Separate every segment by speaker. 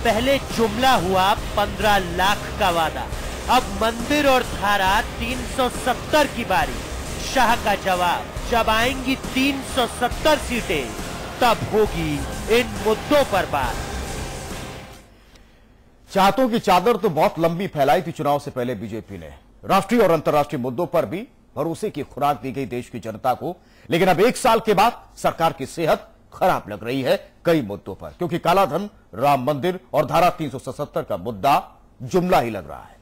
Speaker 1: पहले जुमला हुआ 15 लाख का वादा, अब मंदिर और धारा 370 की बारी। शाह का जवाब, जब आएंगी 370 सीटें तब होगी इन मुद्दों पर बात।
Speaker 2: चाहतों की चादर तो बहुत लंबी फैलाई थी चुनाव से पहले बीजेपी ने। राष्ट्रीय और अंतर्राष्ट्रीय मुद्दों पर भी भरोसे की खुराक दी गई देश की जनता को, लेकिन अब 1 साल के बाद सरकार की सेहत खराब लग रही है कई मुद्दों पर, क्योंकि कालाधन, राम मंदिर और धारा 370 का मुद्दा जुमला ही लग रहा है।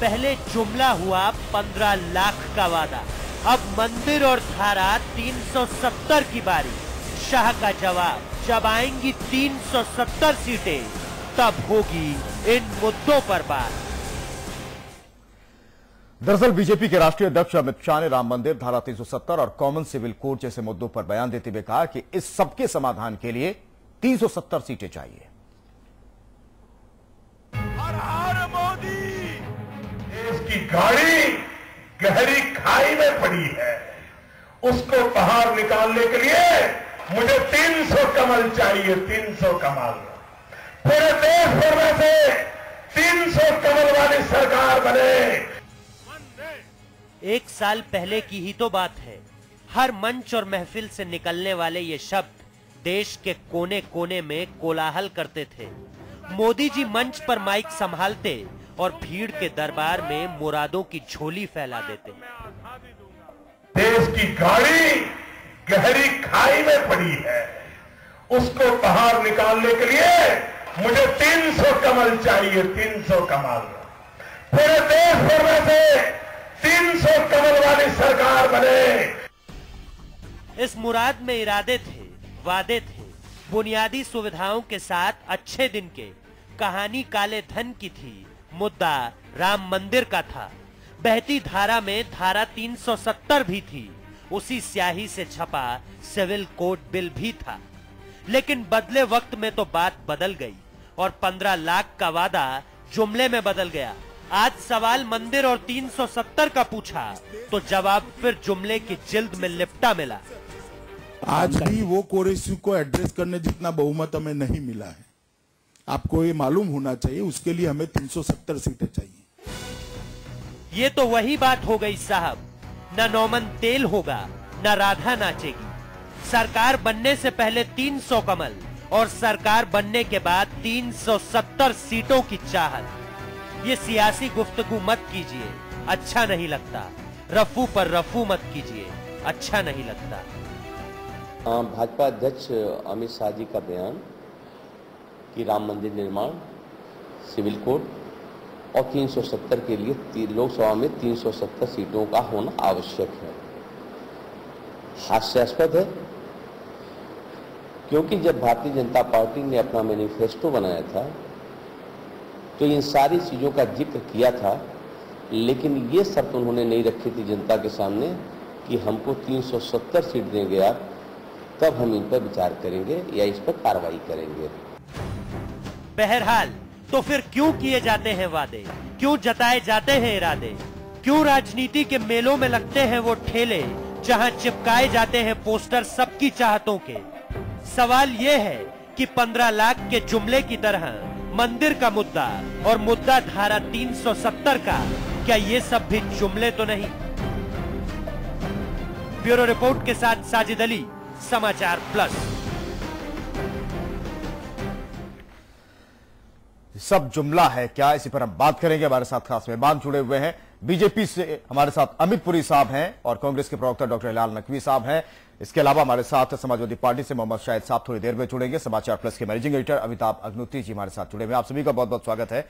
Speaker 1: पहले जुमला हुआ 15 लाख का वादा, अब मंदिर और धारा 370 की बारी। शाह का जवाब, जब आएंगी 370 सीटें तब होगी इन मुद्दों पर बात।
Speaker 2: दरअसल बीजेपी के राष्ट्रीय अध्यक्ष अमित शाह ने राम मंदिर, धारा 370 और कॉमन सिविल कोड जैसे मुद्दों पर बयान देते हुए कहा कि इस सबके समाधान के लिए 370 सीटें चाहिए।
Speaker 3: हर हर मोदी, देश की गाड़ी गहरी खाई में पड़ी है, उसको बाहर निकालने के लिए मुझे 300 कमल चाहिए। 300 कमल पूरे देश भर में से 300 कमल वाली सरकार बने।
Speaker 1: 1 साल पहले की ही तो बात है। हर मंच और महफिल से निकलने वाले ये शब्द देश के कोने कोने में कोलाहल करते थे। मोदी जी मंच पर माइक संभालते और भीड़ के दरबार में मुरादों की झोली फैला देते।
Speaker 3: देश की गाड़ी गहरी खाई में पड़ी है, उसको बाहर निकालने के लिए मुझे 300 कमल चाहिए। 300 कमल पूरे देश भर में से 300 कमल वाली सरकार बने।
Speaker 1: इस मुराद में इरादे थे, वादे थे, बुनियादी सुविधाओं के साथ अच्छे दिन के। कहानी काले धन की थी, मुद्दा राम मंदिर का था। बहती धारा में धारा 370 भी थी, उसी स्याही से छपा सिविल कोड बिल भी था। लेकिन बदले वक्त में तो बात बदल गई और 15 लाख का वादा जुमले में बदल गया। आज सवाल मंदिर और 370 का पूछा तो जवाब फिर जुमले की जिल्द में लिपटा मिला।
Speaker 4: आज भी वो कोर इश्यू को एड्रेस करने जितना बहुमत हमें नहीं मिला है। आपको ये मालूम होना चाहिए, उसके लिए हमें 370 सीटें चाहिए।
Speaker 1: ये तो वही बात हो गई साहब, न नौमन तेल होगा न राधा नाचेगी। सरकार बनने से पहले 300 कमल और सरकार बनने के बाद 370 सीटों की चाहत। ये सियासी गुफ्तगू मत कीजिए, अच्छा नहीं लगता। रफू पर रफू मत कीजिए, अच्छा नहीं लगता।
Speaker 5: भाजपा अध्यक्ष अमित शाह जी का बयान कि राम मंदिर निर्माण, सिविल कोड और 370 के लिए लोकसभा में 370 सीटों का होना आवश्यक है, हास्यास्पद है। क्योंकि जब भारतीय जनता पार्टी ने अपना मैनिफेस्टो बनाया था तो इन सारी चीज़ों का जिक्र किया था, लेकिन ये शर्त उन्होंने नहीं रखी थी जनता के सामने कि हमको 370 सीट देंगे आप, तब हम इन पर विचार करेंगे या इस पर कार्रवाई करेंगे।
Speaker 1: बहरहाल तो फिर क्यों किए जाते हैं वादे, क्यों जताए जाते हैं इरादे, क्यों राजनीति के मेलों में लगते हैं वो ठेले जहां चिपकाए जाते हैं पोस्टर सबकी चाहतों के। सवाल ये है कि 15 लाख के जुमले की तरह मंदिर का मुद्दा और मुद्दा धारा 370 का, क्या ये सब भी जुमले तो नहीं? ब्यूरो रिपोर्ट के साथ साजिद अली, समाचार प्लस।
Speaker 2: सब जुमला है क्या, इसी पर हम बात करेंगे। हमारे साथ खास मेहमान जुड़े हुए हैं। बीजेपी से हमारे साथ अमित पुरी साहब हैं और कांग्रेस के प्रवक्ता डॉक्टर हिलाल नकवी साहब हैं। इसके अलावा हमारे साथ समाजवादी पार्टी से मोहम्मद शाहिद साहब थोड़ी देर में जुड़ेंगे। समाचार प्लस के मैनेजिंग एडिटर अमिताभ अग्निहोत्री जी हमारे साथ जुड़े हुए हैं। आप सभी का बहुत बहुत स्वागत है।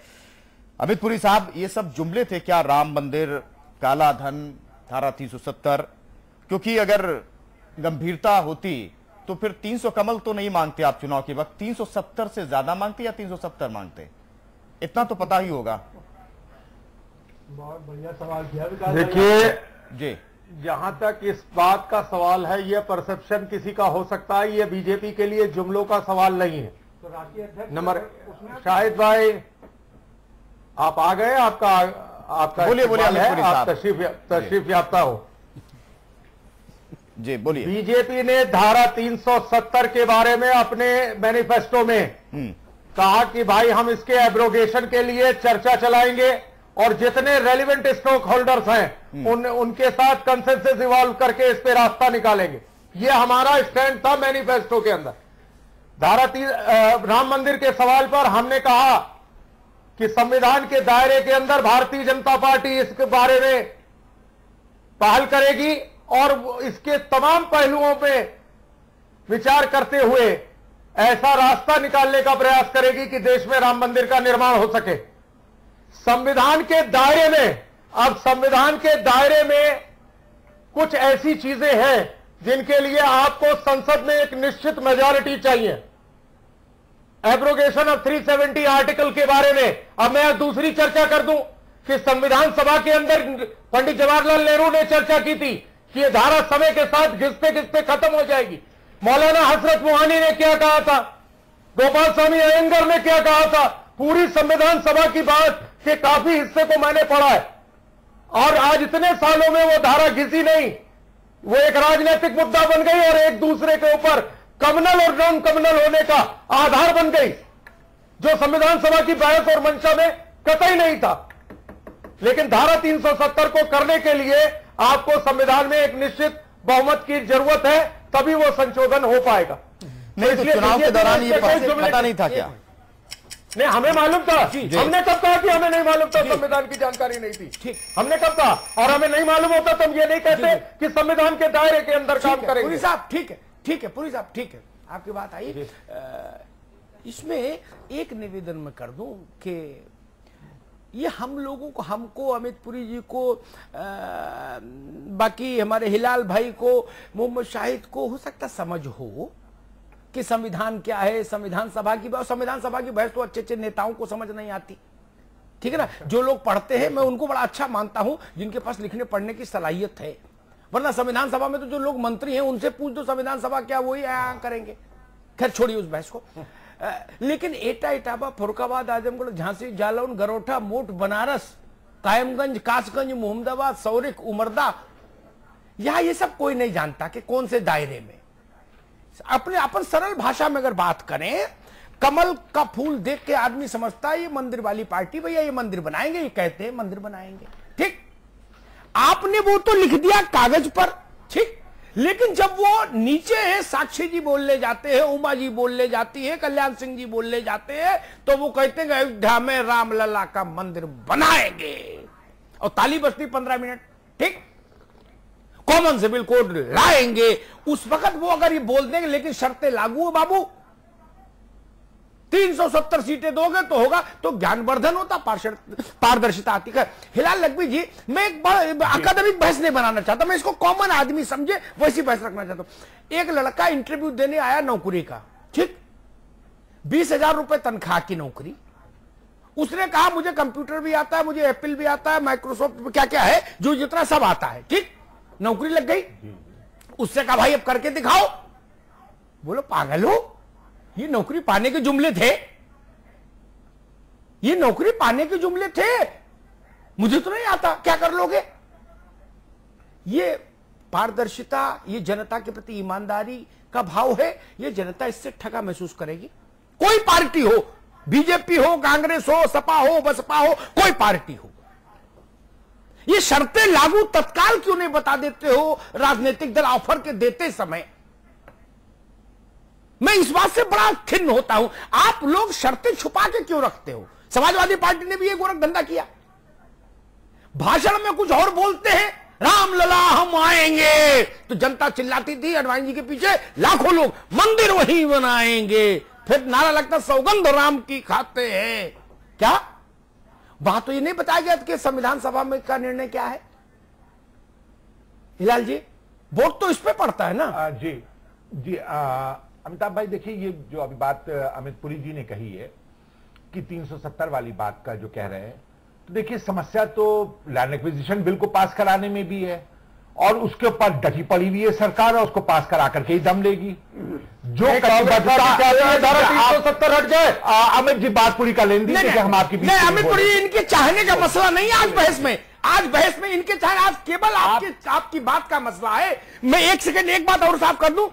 Speaker 2: अमित पुरी साहब, ये सब जुमले थे क्या? राम मंदिर, काला धन, धारा 370, क्योंकि अगर गंभीरता होती तो फिर 300 कमल तो नहीं मांगते आप चुनाव के वक्त, 370 से ज्यादा मांगते या 370 मांगते? इतना तो पता ही होगा।
Speaker 6: बहुत बढ़िया सवाल किया।
Speaker 2: देखिए जी,
Speaker 6: जहां तक इस बात का सवाल है, ये परसेप्शन किसी का हो सकता है, ये बीजेपी के लिए जुमलों का सवाल नहीं है। तो राष्ट्रीय अध्यक्ष नंबर शाहिद भाई आप आ गए, आपका
Speaker 2: बोलिए
Speaker 6: है, आप तशरीफ याफ्ता हो
Speaker 2: जी, बोलिए।
Speaker 6: बीजेपी ने धारा 370 के बारे में अपने मैनिफेस्टो में कहा कि भाई हम इसके एब्रोगेशन के लिए चर्चा चलाएंगे और जितने रेलिवेंट स्टॉक होल्डर्स हैं उनके साथ कंसेंसस इवॉल्व करके इस पे रास्ता निकालेंगे। ये हमारा स्टैंड था मैनिफेस्टो के अंदर। राम मंदिर के सवाल पर हमने कहा कि संविधान के दायरे के अंदर भारतीय जनता पार्टी इसके बारे में पहल करेगी और इसके तमाम पहलुओं पे विचार करते हुए ऐसा रास्ता निकालने का प्रयास करेगी कि देश में राम मंदिर का निर्माण हो सके। संविधान के दायरे में, अब संविधान के दायरे में कुछ ऐसी चीजें हैं जिनके लिए आपको संसद में एक निश्चित मेजॉरिटी चाहिए। एब्रोगेशन ऑफ 370 आर्टिकल के बारे में अब मैं दूसरी चर्चा कर दूं कि संविधान सभा के अंदर पंडित जवाहरलाल नेहरू ने चर्चा की थी कि यह धारा समय के साथ घिसते खत्म हो जाएगी। मौलाना हजरत मोहानी ने क्या कहा था, गोपाल स्वामी अयंगर ने क्या कहा था, पूरी संविधान सभा की बात के काफी हिस्से को मैंने पढ़ा है और आज इतने सालों में वो धारा घिसी नहीं, वो एक राजनीतिक मुद्दा बन गई और एक दूसरे के ऊपर कम्युनल और नॉन कम्युनल होने का आधार बन गई, जो संविधान सभा की बहस और मंशा में कतई नहीं था। लेकिन धारा 370 को करने के लिए आपको संविधान में एक निश्चित बहुमत की जरूरत है, तभी वो संशोधन हो पाएगा।
Speaker 2: नहीं तो चुनाव के दौरान ये पता नहीं था क्या?
Speaker 6: नहीं, हमें मालूम था। हमने कब कहा कि हमें नहीं मालूम था? संविधान की जानकारी नहीं थी। हमने कब कहा? और हमें नहीं मालूम होता तो हम ये नहीं कहते कि संविधान के दायरे के अंदर काम करेंगे।
Speaker 7: पुरी साहब ठीक है पुरी साहब ठीक है, आपकी बात आई। इसमें एक निवेदन मैं कर दूं कि ये हम लोगों को, हमको, अमित पुरी जी को, बाकी हमारे हिलाल भाई को, मोहम्मद शाहिद को हो सकता समझ हो कि संविधान क्या है, संविधान सभा की बात। संविधान सभा की बहस तो अच्छे नेताओं को समझ नहीं आती, ठीक है ना। जो लोग पढ़ते हैं मैं उनको बड़ा अच्छा मानता हूं, जिनके पास लिखने पढ़ने की सलाहियत है। वरना संविधान सभा में तो जो लोग मंत्री हैं उनसे पूछ दो संविधान सभा क्या, वही करेंगे। खैर छोड़िए उस बहस को। लेकिन एटा, इटावा, फरुखाबाद, आजमगढ़, झांसी, जालौन, गरोठा, मोट, बनारस, कायमगंज, कासगंज, मोहम्मदाबाद, सौरिक, उमरदा, यहां ये सब कोई नहीं जानता कि कौन से दायरे में। अपन सरल भाषा में अगर बात करें, कमल का फूल देख के आदमी समझता है ये मंदिर वाली पार्टी, भैया ये मंदिर बनाएंगे, ये कहते हैं मंदिर बनाएंगे, ठीक। आपने वो तो लिख दिया कागज पर, ठीक। लेकिन जब वो नीचे है, साक्षी जी बोलने जाते हैं, उमा जी बोलने जाती है, कल्याण सिंह जी बोलने जाते हैं, तो वो कहते हैं अयोध्या में रामलला का मंदिर बनाएंगे और ताली बजती 15 मिनट, ठीक। कॉमन सिविल कोड लाएंगे, उस वक्त वो अगर ये बोल देंगे लेकिन शर्तें लागू हो बाबू, 370 सीटें दोगे तो होगा, तो ज्ञानवर्धन होता, पारदर्शिता आती। हिलाल लखवी जी, मैं एक अकादमिक बहस नहीं बनाना चाहता, मैं इसको कॉमन आदमी समझे वैसी बहस रखना चाहता हूं। एक लड़का इंटरव्यू देने आया नौकरी का, ठीक, 20,000 रुपए तनख्वाह की नौकरी। उसने कहा मुझे कंप्यूटर भी आता है, मुझे एप्पल भी आता है, माइक्रोसॉफ्ट क्या क्या है, जो जितना सब आता है, ठीक। नौकरी लग गई। उससे कहा भाई अब करके दिखाओ। बोलो पागल हो, ये नौकरी पाने के जुमले थे, ये नौकरी पाने के जुमले थे, मुझे तो नहीं आता, क्या कर लोगे। ये पारदर्शिता, ये जनता के प्रति ईमानदारी का भाव है, ये जनता इससे ठगा महसूस करेगी। कोई पार्टी हो, बीजेपी हो, कांग्रेस हो, सपा हो, बसपा हो, कोई पार्टी हो, ये शर्तें लागू तत्काल क्यों नहीं बता देते हो राजनीतिक दल ऑफर के देते समय। मैं इस बात से बड़ा खिन्न होता हूं, आप लोग शर्तें छुपा के क्यों रखते हो। समाजवादी पार्टी ने भी ये गोरख धंधा किया, भाषण में कुछ और बोलते हैं, रामलला हम आएंगे, तो जनता चिल्लाती थी हनुमान जी के पीछे, लाखों लोग मंदिर वहीं बनाएंगे, फिर नारा लगता सौगंध राम की खाते हैं। क्या बात तो ये नहीं बताया गया कि संविधान सभा में का निर्णय क्या है। हिलाल जी, वोट तो इस पे पड़ता है ना।
Speaker 3: जी अमिताभ भाई, देखिए ये जो अभी बात अमित पुरी जी ने कही है कि 370 वाली बात का जो कह रहे हैं, तो देखिए समस्या तो लैंड एक्विजिशन बिल को पास कराने में भी है और उसके ऊपर डटी पड़ी हुई है सरकार और उसको पास करा करके ही दम लेगी। जो 370 हट जाए। अमित जी बात पूरी कर लेंगे, हम आपकी
Speaker 7: अमित पुरी, इनके चाहने का मसला नहीं है आज बहस में। आज बहस में इनके चाहे, आज केवल आपकी बात का मसला है। मैं एक सेकंड एक बात और साफ कर दूं,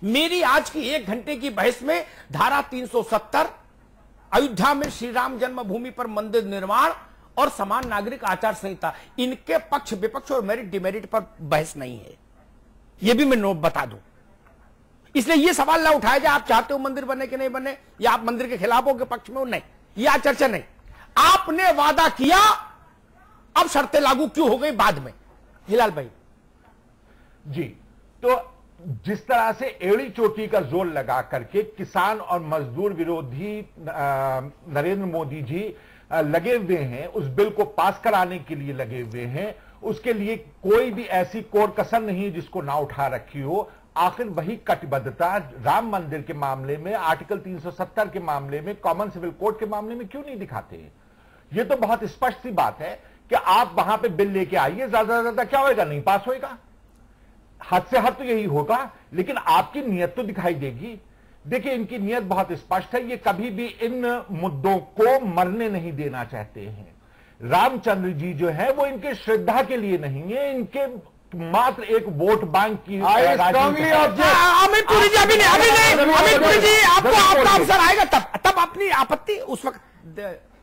Speaker 7: मेरी आज की 1 घंटे की बहस में धारा 370, अयोध्या में श्री राम जन्मभूमि पर मंदिर निर्माण और समान नागरिक आचार संहिता, इनके पक्ष विपक्ष और मेरिट डिमेरिट पर बहस नहीं है, यह भी मैं नोट बता दूं। इसलिए यह सवाल ना उठाया जाए आप चाहते हो मंदिर बने कि नहीं बने, या आप मंदिर के खिलाफ हो के पक्ष में हो, नहीं, यह चर्चा नहीं। आपने वादा किया, अब शर्तें लागू क्यों हो गई बाद में? हिलाल भाई
Speaker 3: जी, तो जिस तरह से एड़ी चोटी का जोर लगा करके किसान और मजदूर विरोधी नरेंद्र मोदी जी लगे हुए हैं, उस बिल को पास कराने के लिए लगे हुए हैं, उसके लिए कोई भी ऐसी कोर कसर नहीं है जिसको ना उठा रखी हो। आखिर वही कटिबद्धता राम मंदिर के मामले में, आर्टिकल 370 के मामले में, कॉमन सिविल कोड के मामले में क्यों नहीं दिखाते हैं? यह तो बहुत स्पष्ट सी बात है कि आप वहां पे बिल लेके आइए, ज्यादा से ज्यादा क्या होएगा, नहीं पास होएगा, हद से हद तो यही होगा, लेकिन आपकी नीयत तो दिखाई देगी। देखिए, इनकी नीयत बहुत स्पष्ट है, ये कभी भी इन मुद्दों को मरने नहीं देना चाहते हैं। रामचंद्र जी जो है वो इनके श्रद्धा के लिए नहीं है, इनके मात्र एक वोट बैंक की
Speaker 7: अमित पुरी जी अभी नहीं, अमित पुरी जी आपको आपका अवसर आएगा तब अपनी आपत्ति उस वक्त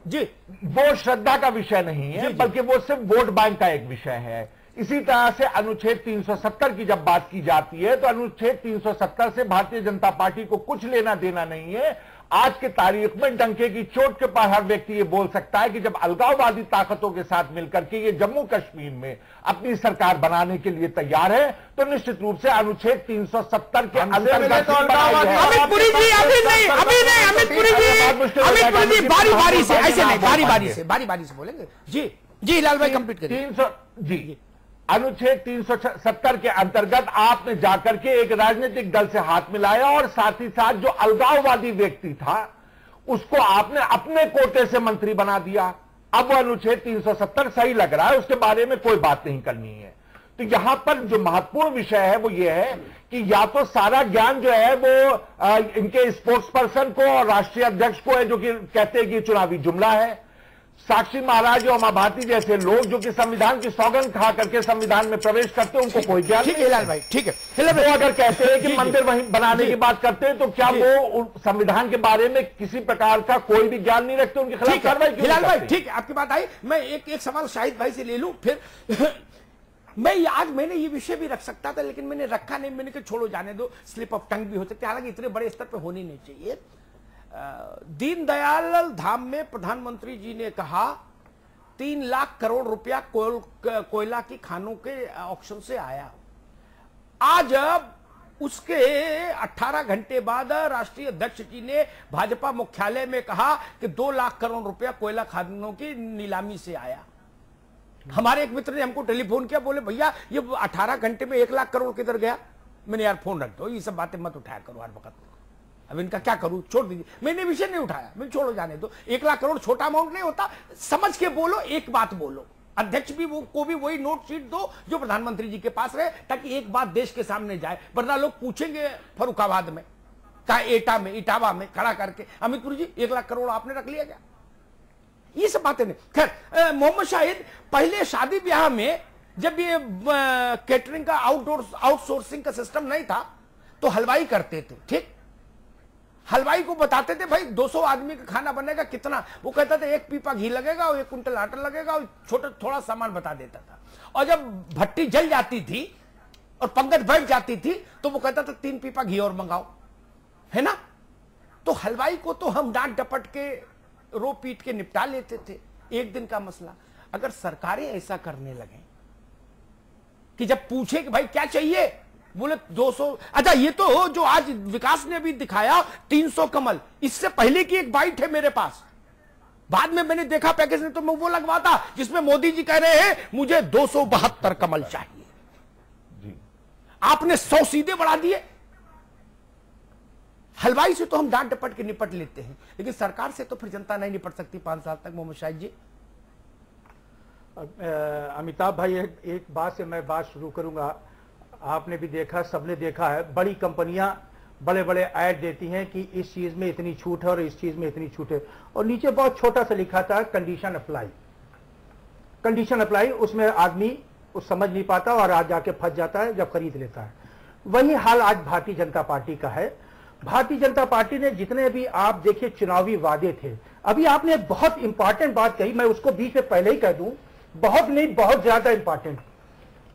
Speaker 7: जी।
Speaker 3: वो श्रद्धा का विषय नहीं है, बल्कि वो सिर्फ वोट बैंक का एक विषय है। इसी तरह से अनुच्छेद 370 की जब बात की जाती है तो अनुच्छेद 370 से भारतीय जनता पार्टी को कुछ लेना देना नहीं है। आज के तारीख में डंके की चोट के पर हर व्यक्ति ये बोल सकता है कि जब अलगाववादी ताकतों के साथ मिलकर के ये जम्मू कश्मीर में अपनी सरकार बनाने के लिए तैयार है, तो निश्चित रूप से अनुच्छेद 370 के अंतर्गत
Speaker 7: अमित पुरी जी अभी नहीं अमित पुरी जी बारी से ऐसे नहीं, बारी से बोलेंगे जी लाल भाई कंप्लीट करिए।
Speaker 3: जी, अनुच्छेद 370 के अंतर्गत आपने जाकर के एक राजनीतिक दल से हाथ मिलाया और साथ ही साथ जो अलगाववादी व्यक्ति था उसको आपने अपने कोटे से मंत्री बना दिया। अब वो अनुच्छेद 370 सही लग रहा है, उसके बारे में कोई बात नहीं करनी है। तो यहां पर जो महत्वपूर्ण विषय है वो ये है कि या तो सारा ज्ञान जो है वो इनके स्पोक्स पर्सन को और राष्ट्रीय अध्यक्ष को है, जो कि कहते हैं कि चुनावी जुमला है। साक्षी महाराज और उमा भारती जैसे लोग जो कि संविधान की सौगंध खा करके संविधान में प्रवेश करते हैं, उनको कोई ज्ञान नहीं।
Speaker 7: हिलाल भाई ठीक है,
Speaker 3: वो अगर कहते हैं कि मंदिर वहीं बनाने की बात करते हैं तो क्या वो संविधान के बारे में किसी प्रकार का कोई भी ज्ञान नहीं रखते, उनके खिलाफ कार्रवाई क्यों?
Speaker 7: हिलाल भाई ठीक है, आपकी बात आई। मैं एक सवाल शाहिद भाई से ले लूं फिर मैं आज मैंने ये विषय भी रख सकता था लेकिन मैंने रखा नहीं, मैंने कहा छोड़ो जाने दो, स्लिप ऑफ टंग भी हो सकती है, हालांकि इतने बड़े स्तर पर होनी नहीं चाहिए। दीनदयाल धाम में प्रधानमंत्री जी ने कहा 3 लाख करोड़ रुपया कोयला की खानों के ऑक्शन से आया। आज उसके 18 घंटे बाद राष्ट्रीय अध्यक्ष जी ने भाजपा मुख्यालय में कहा कि 2 लाख करोड़ रुपया कोयला खानों की नीलामी से आया। हमारे एक मित्र ने हमको टेलीफोन किया, बोले भैया ये 18 घंटे में 1 लाख करोड़ किधर गया? मैंने यार फोन रख दो, ये सब बातें मत उठाया करो हर वक्त, अब इनका क्या करूं, छोड़ दीजिए। मैंने विषय नहीं उठाया, मैं छोड़ो जाने दो। 1 लाख करोड़ छोटा अमाउंट नहीं होता, समझ के बोलो, एक बात बोलो। अध्यक्ष भी को भी वही नोट शीट दो जो प्रधानमंत्री जी के पास रहे, ताकि एक बात देश के सामने जाए, वरना लोग पूछेंगे फरुखाबाद में, का एटा में, इटावा में खड़ा करके अमित पुरी जी 1 लाख करोड़ आपने रख लिया क्या? ये सब बातें नहीं। खैर, मोहम्मद शाहिद, पहले शादी ब्याह में जब ये कैटरिंग का आउटसोर्सिंग का सिस्टम नहीं था तो हलवाई करते थे, ठीक, हलवाई को बताते थे भाई 200 आदमी का खाना बनेगा कितना, वो कहता था 1 पीपा घी लगेगा और 1 कुंटल आटा लगेगा, और छोटा थोड़ा सामान बता देता था। और जब भट्टी जल जाती थी और पंगत बैठ जाती थी तो वो कहता था 3 पीपा घी और मंगाओ, है ना। तो हलवाई को तो हम डांट डपट के रो पीट के निपटा लेते थे, एक दिन का मसला। अगर सरकारें ऐसा करने लगे कि जब पूछे कि भाई क्या चाहिए, बोले 200, अच्छा ये तो जो आज विकास ने भी दिखाया 300 कमल, इससे पहले की एक बाइट है मेरे पास, बाद में मैंने देखा पैकेज में तो मैं वो लगवाता जिसमें मोदी जी कह रहे हैं मुझे 272 कमल चाहिए जी। आपने 100 सीधे बढ़ा दिए। हलवाई से तो हम डांट डपट के निपट लेते हैं, लेकिन सरकार से तो फिर जनता नहीं निपट सकती 5 साल तक। मोहम्मद शाहिद जी।
Speaker 6: अमिताभ भाई, एक बात से मैं बात शुरू करूंगा। आपने भी देखा, सबने देखा है, बड़ी कंपनियां बड़े बड़े ऐड देती हैं कि इस चीज में इतनी छूट है और इस चीज में इतनी छूट है, और नीचे बहुत छोटा सा लिखा था कंडीशन अप्लाई, कंडीशन अप्लाई। उसमें आदमी उस समझ नहीं पाता और आज जाके फंस जाता है जब खरीद लेता है। वही हाल आज भारतीय जनता पार्टी का है।
Speaker 8: भारतीय जनता पार्टी ने जितने भी आप देखिए चुनावी वादे थे, अभी आपने एक बहुत इंपॉर्टेंट बात कही, मैं उसको बीच में पहले ही कह दूं, बहुत नहीं बहुत ज्यादा इंपॉर्टेंट,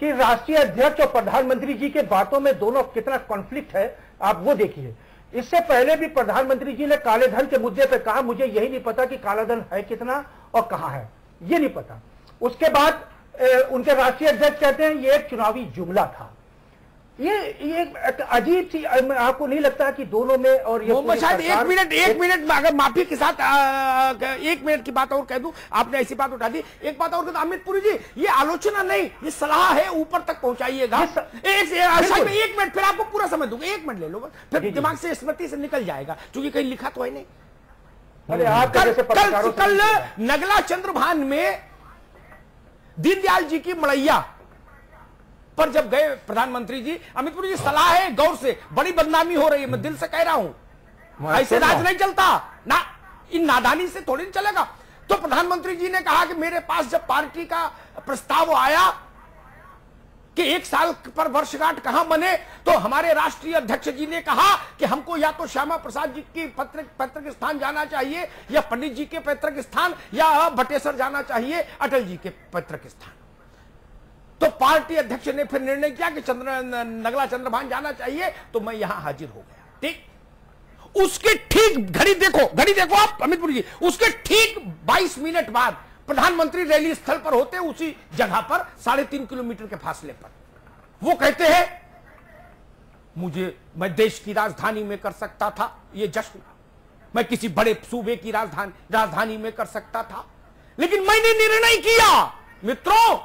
Speaker 8: कि राष्ट्रीय अध्यक्ष और प्रधानमंत्री जी के बातों में दोनों कितना कॉन्फ्लिक्ट है, आप वो देखिए। इससे पहले भी प्रधानमंत्री जी ने काले धन के मुद्दे पर कहा मुझे यही नहीं पता कि काला धन है कितना और कहां है, ये नहीं पता। उसके बाद उनके राष्ट्रीय अध्यक्ष कहते हैं ये एक चुनावी जुमला था। ये एक अजीब सी, आपको नहीं लगता कि दोनों में, और ये
Speaker 7: शायद एक मिनट अगर माफी के साथ 1 मिनट की बात और कह दूं, आपने ऐसी बात उठा दी, एक बात और अमित पुरी जी, ये आलोचना नहीं, ये सलाह है, ऊपर तक पहुंचाइएगा। 1 मिनट फिर आपको पूरा समझ दूंगा, 1 मिनट ले लो, फिर दिमाग से स्मृति से निकल जाएगा, क्योंकि कहीं लिखा तो है नहीं। कल नगला चंद्रभान में दीनदयाल जी की मड़ैया पर जब गए प्रधानमंत्री जी, अमित पुरी जी सलाह है गौर से, बड़ी बदनामी हो रही है, मैं दिल से कह रहा हूं, ऐसे राज नहीं चलता ना, इन नादानी से थोड़ी नहीं चलेगा। तो प्रधानमंत्री जी ने कहा कि मेरे पास जब पार्टी का प्रस्ताव आया कि 1 साल पर वर्षगांठ कहां बने, तो हमारे राष्ट्रीय अध्यक्ष जी ने कहा कि हमको या तो श्यामा प्रसाद जी की पैतृक स्थान जाना चाहिए, या पंडित जी के पैतृक स्थान, या बटेश्वर जाना चाहिए, अटल जी के पैतृक स्थान। तो पार्टी अध्यक्ष ने फिर निर्णय किया कि नगला चंद्रभान जाना चाहिए, तो मैं यहां हाजिर हो गया। ठीक, उसके ठीक घड़ी देखो आप अमितपुरी जी, उसके ठीक 22 मिनट बाद प्रधानमंत्री रैली स्थल पर होते, उसी जगह पर 3.5 किलोमीटर के फासले पर, वो कहते हैं मैं देश की राजधानी में कर सकता था ये जश्न, मैं किसी बड़े सूबे की राजधानी में कर सकता था, लेकिन मैंने निर्णय किया मित्रों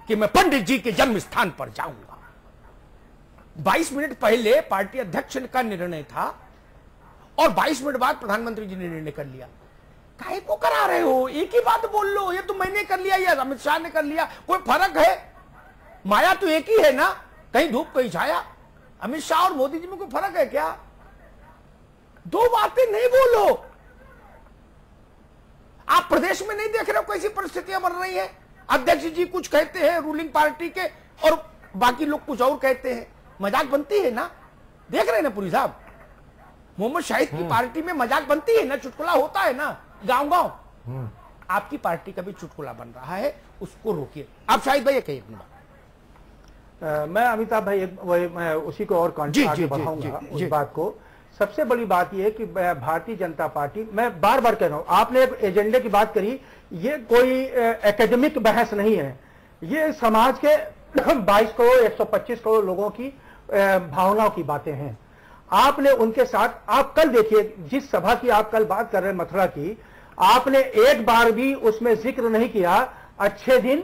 Speaker 7: कि मैं पंडित जी के जन्म स्थान पर जाऊंगा। 22 मिनट पहले पार्टी अध्यक्ष का निर्णय था और 22 मिनट बाद प्रधानमंत्री जी ने निर्णय कर लिया। काहे को करा रहे हो, एक ही बात बोल लो, ये तो मैंने कर लिया या अमित शाह ने कर लिया, कोई फर्क है? माया तो एक ही है ना, कहीं धूप कहीं छाया। अमित शाह और मोदी जी में कोई फर्क है क्या? 2 बातें नहीं बोलो। आप प्रदेश में नहीं देख रहे हो कैसी परिस्थितियां बन रही है, अध्यक्ष जी कुछ कहते हैं रूलिंग पार्टी के और बाकी लोग कुछ और कहते हैं, मजाक बनती है ना, देख रहे हैं ना पुरी साहब, मोहम्मद शाहिद की पार्टी में मजाक बनती है ना, चुटकुला होता है ना गांव गांव। आपकी पार्टी का भी चुटकुला बन रहा है, उसको रोकिए। आप शाहिद भाई कहिए अपनी बात।
Speaker 8: मैं अमिताभ भाई मैं उसी को और आगे बढ़ाऊंगा उस बात को। सबसे बड़ी बात यह है कि भारतीय जनता पार्टी, मैं बार बार कह रहा हूं, आपने एजेंडे की बात करी, ये कोई एकेडमिक बहस नहीं है, ये समाज के 22 करोड़ 125 करोड़ लोगों की भावनाओं की बातें हैं। आपने उनके साथ, आप कल देखिए जिस सभा की आप कल बात कर रहे हैं मथुरा की, आपने एक बार भी उसमें जिक्र नहीं किया अच्छे दिन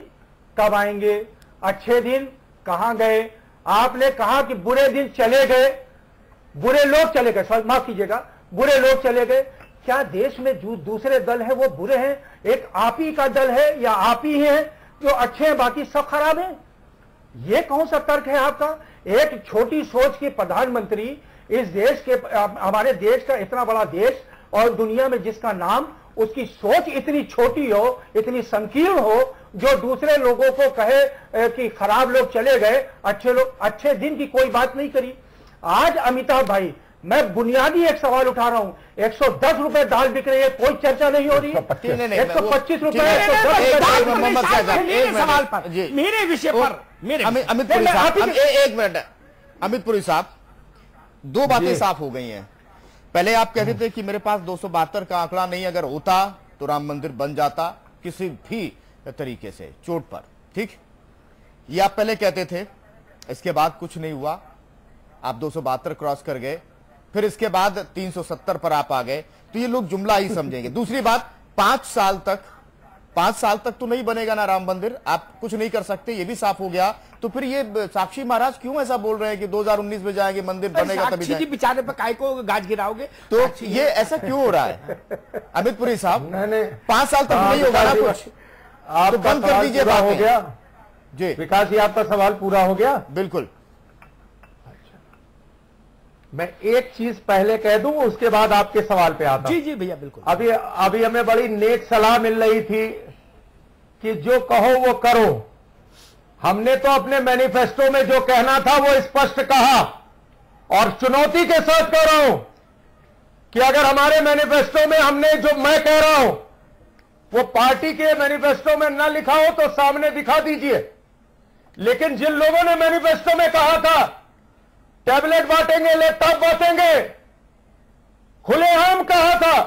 Speaker 8: कब आएंगे, अच्छे दिन कहां गए। आपने कहा कि बुरे दिन चले गए, बुरे लोग चले गए, माफ कीजिएगा, बुरे लोग चले गए। क्या देश में जो दूसरे दल है वो बुरे हैं? एक आप ही का दल है या आप ही हैं जो अच्छे हैं, बाकी सब खराब हैं? ये कौन सा तर्क है आपका? एक छोटी सोच के प्रधानमंत्री, इस देश के, हमारे देश का इतना बड़ा देश और दुनिया में जिसका नाम, उसकी सोच इतनी छोटी हो, इतनी संकीर्ण हो, जो दूसरे लोगों को कहे कि खराब लोग चले गए, अच्छे लोग, अच्छे दिन की कोई बात नहीं करी। आज अमिताभ भाई, मैं बुनियादी एक सवाल उठा रहा हूं, 110 रुपए दाल बिक रही है, कोई चर्चा नहीं हो रही है। 125 रुपए
Speaker 7: सवाल पर, मेरे विषय पर,
Speaker 2: अमित पुरी साहब, एक मिनट, अमित पुरी साहब, 2 बातें साफ हो गई हैं। पहले आप कहते थे कि मेरे पास 272 का आंकड़ा नहीं, अगर होता तो राम मंदिर बन जाता किसी भी तरीके से, चोट पर, ठीक, ये आप पहले कहते थे। इसके बाद कुछ नहीं हुआ, आप 272 क्रॉस कर गए, फिर इसके बाद 370 पर आप आ गए, तो ये लोग जुमला ही समझेंगे। दूसरी बात, 5 साल तक तो नहीं बनेगा ना राम मंदिर, आप कुछ नहीं कर सकते, ये भी साफ हो गया। तो फिर ये साक्षी महाराज क्यों ऐसा बोल रहे हैं कि 2019 में जाएंगे, मंदिर बनेगा तभी जाएंगे?
Speaker 7: बेचारे पर काय को गाज गिराओगे?
Speaker 2: तो ये ऐसा क्यों हो रहा है अमित पुरी साहब? 5 साल तक नहीं होगा ना कुछ, आप बंद कर दीजिए।
Speaker 8: बात हो गया
Speaker 2: जी
Speaker 8: विकास जी, आपका सवाल पूरा हो गया?
Speaker 2: बिल्कुल।
Speaker 8: मैं एक चीज पहले कह दूं, उसके बाद आपके सवाल पे आता हूं।
Speaker 7: जी जी भैया बिल्कुल।
Speaker 8: अभी हमें बड़ी नेक सलाह मिल रही थी कि जो कहो वो करो। हमने तो अपने मैनिफेस्टो में जो कहना था वो स्पष्ट कहा
Speaker 6: और चुनौती के साथ कह रहा हूं कि अगर हमारे मैनिफेस्टो में हमने जो मैं कह रहा हूं वो पार्टी के मैनिफेस्टो में न लिखा हो तो सामने दिखा दीजिए। लेकिन जिन लोगों ने मैनिफेस्टो में कहा था टैबलेट बांटेंगे, लैपटॉप बांटेंगे, खुलेआम कहा था,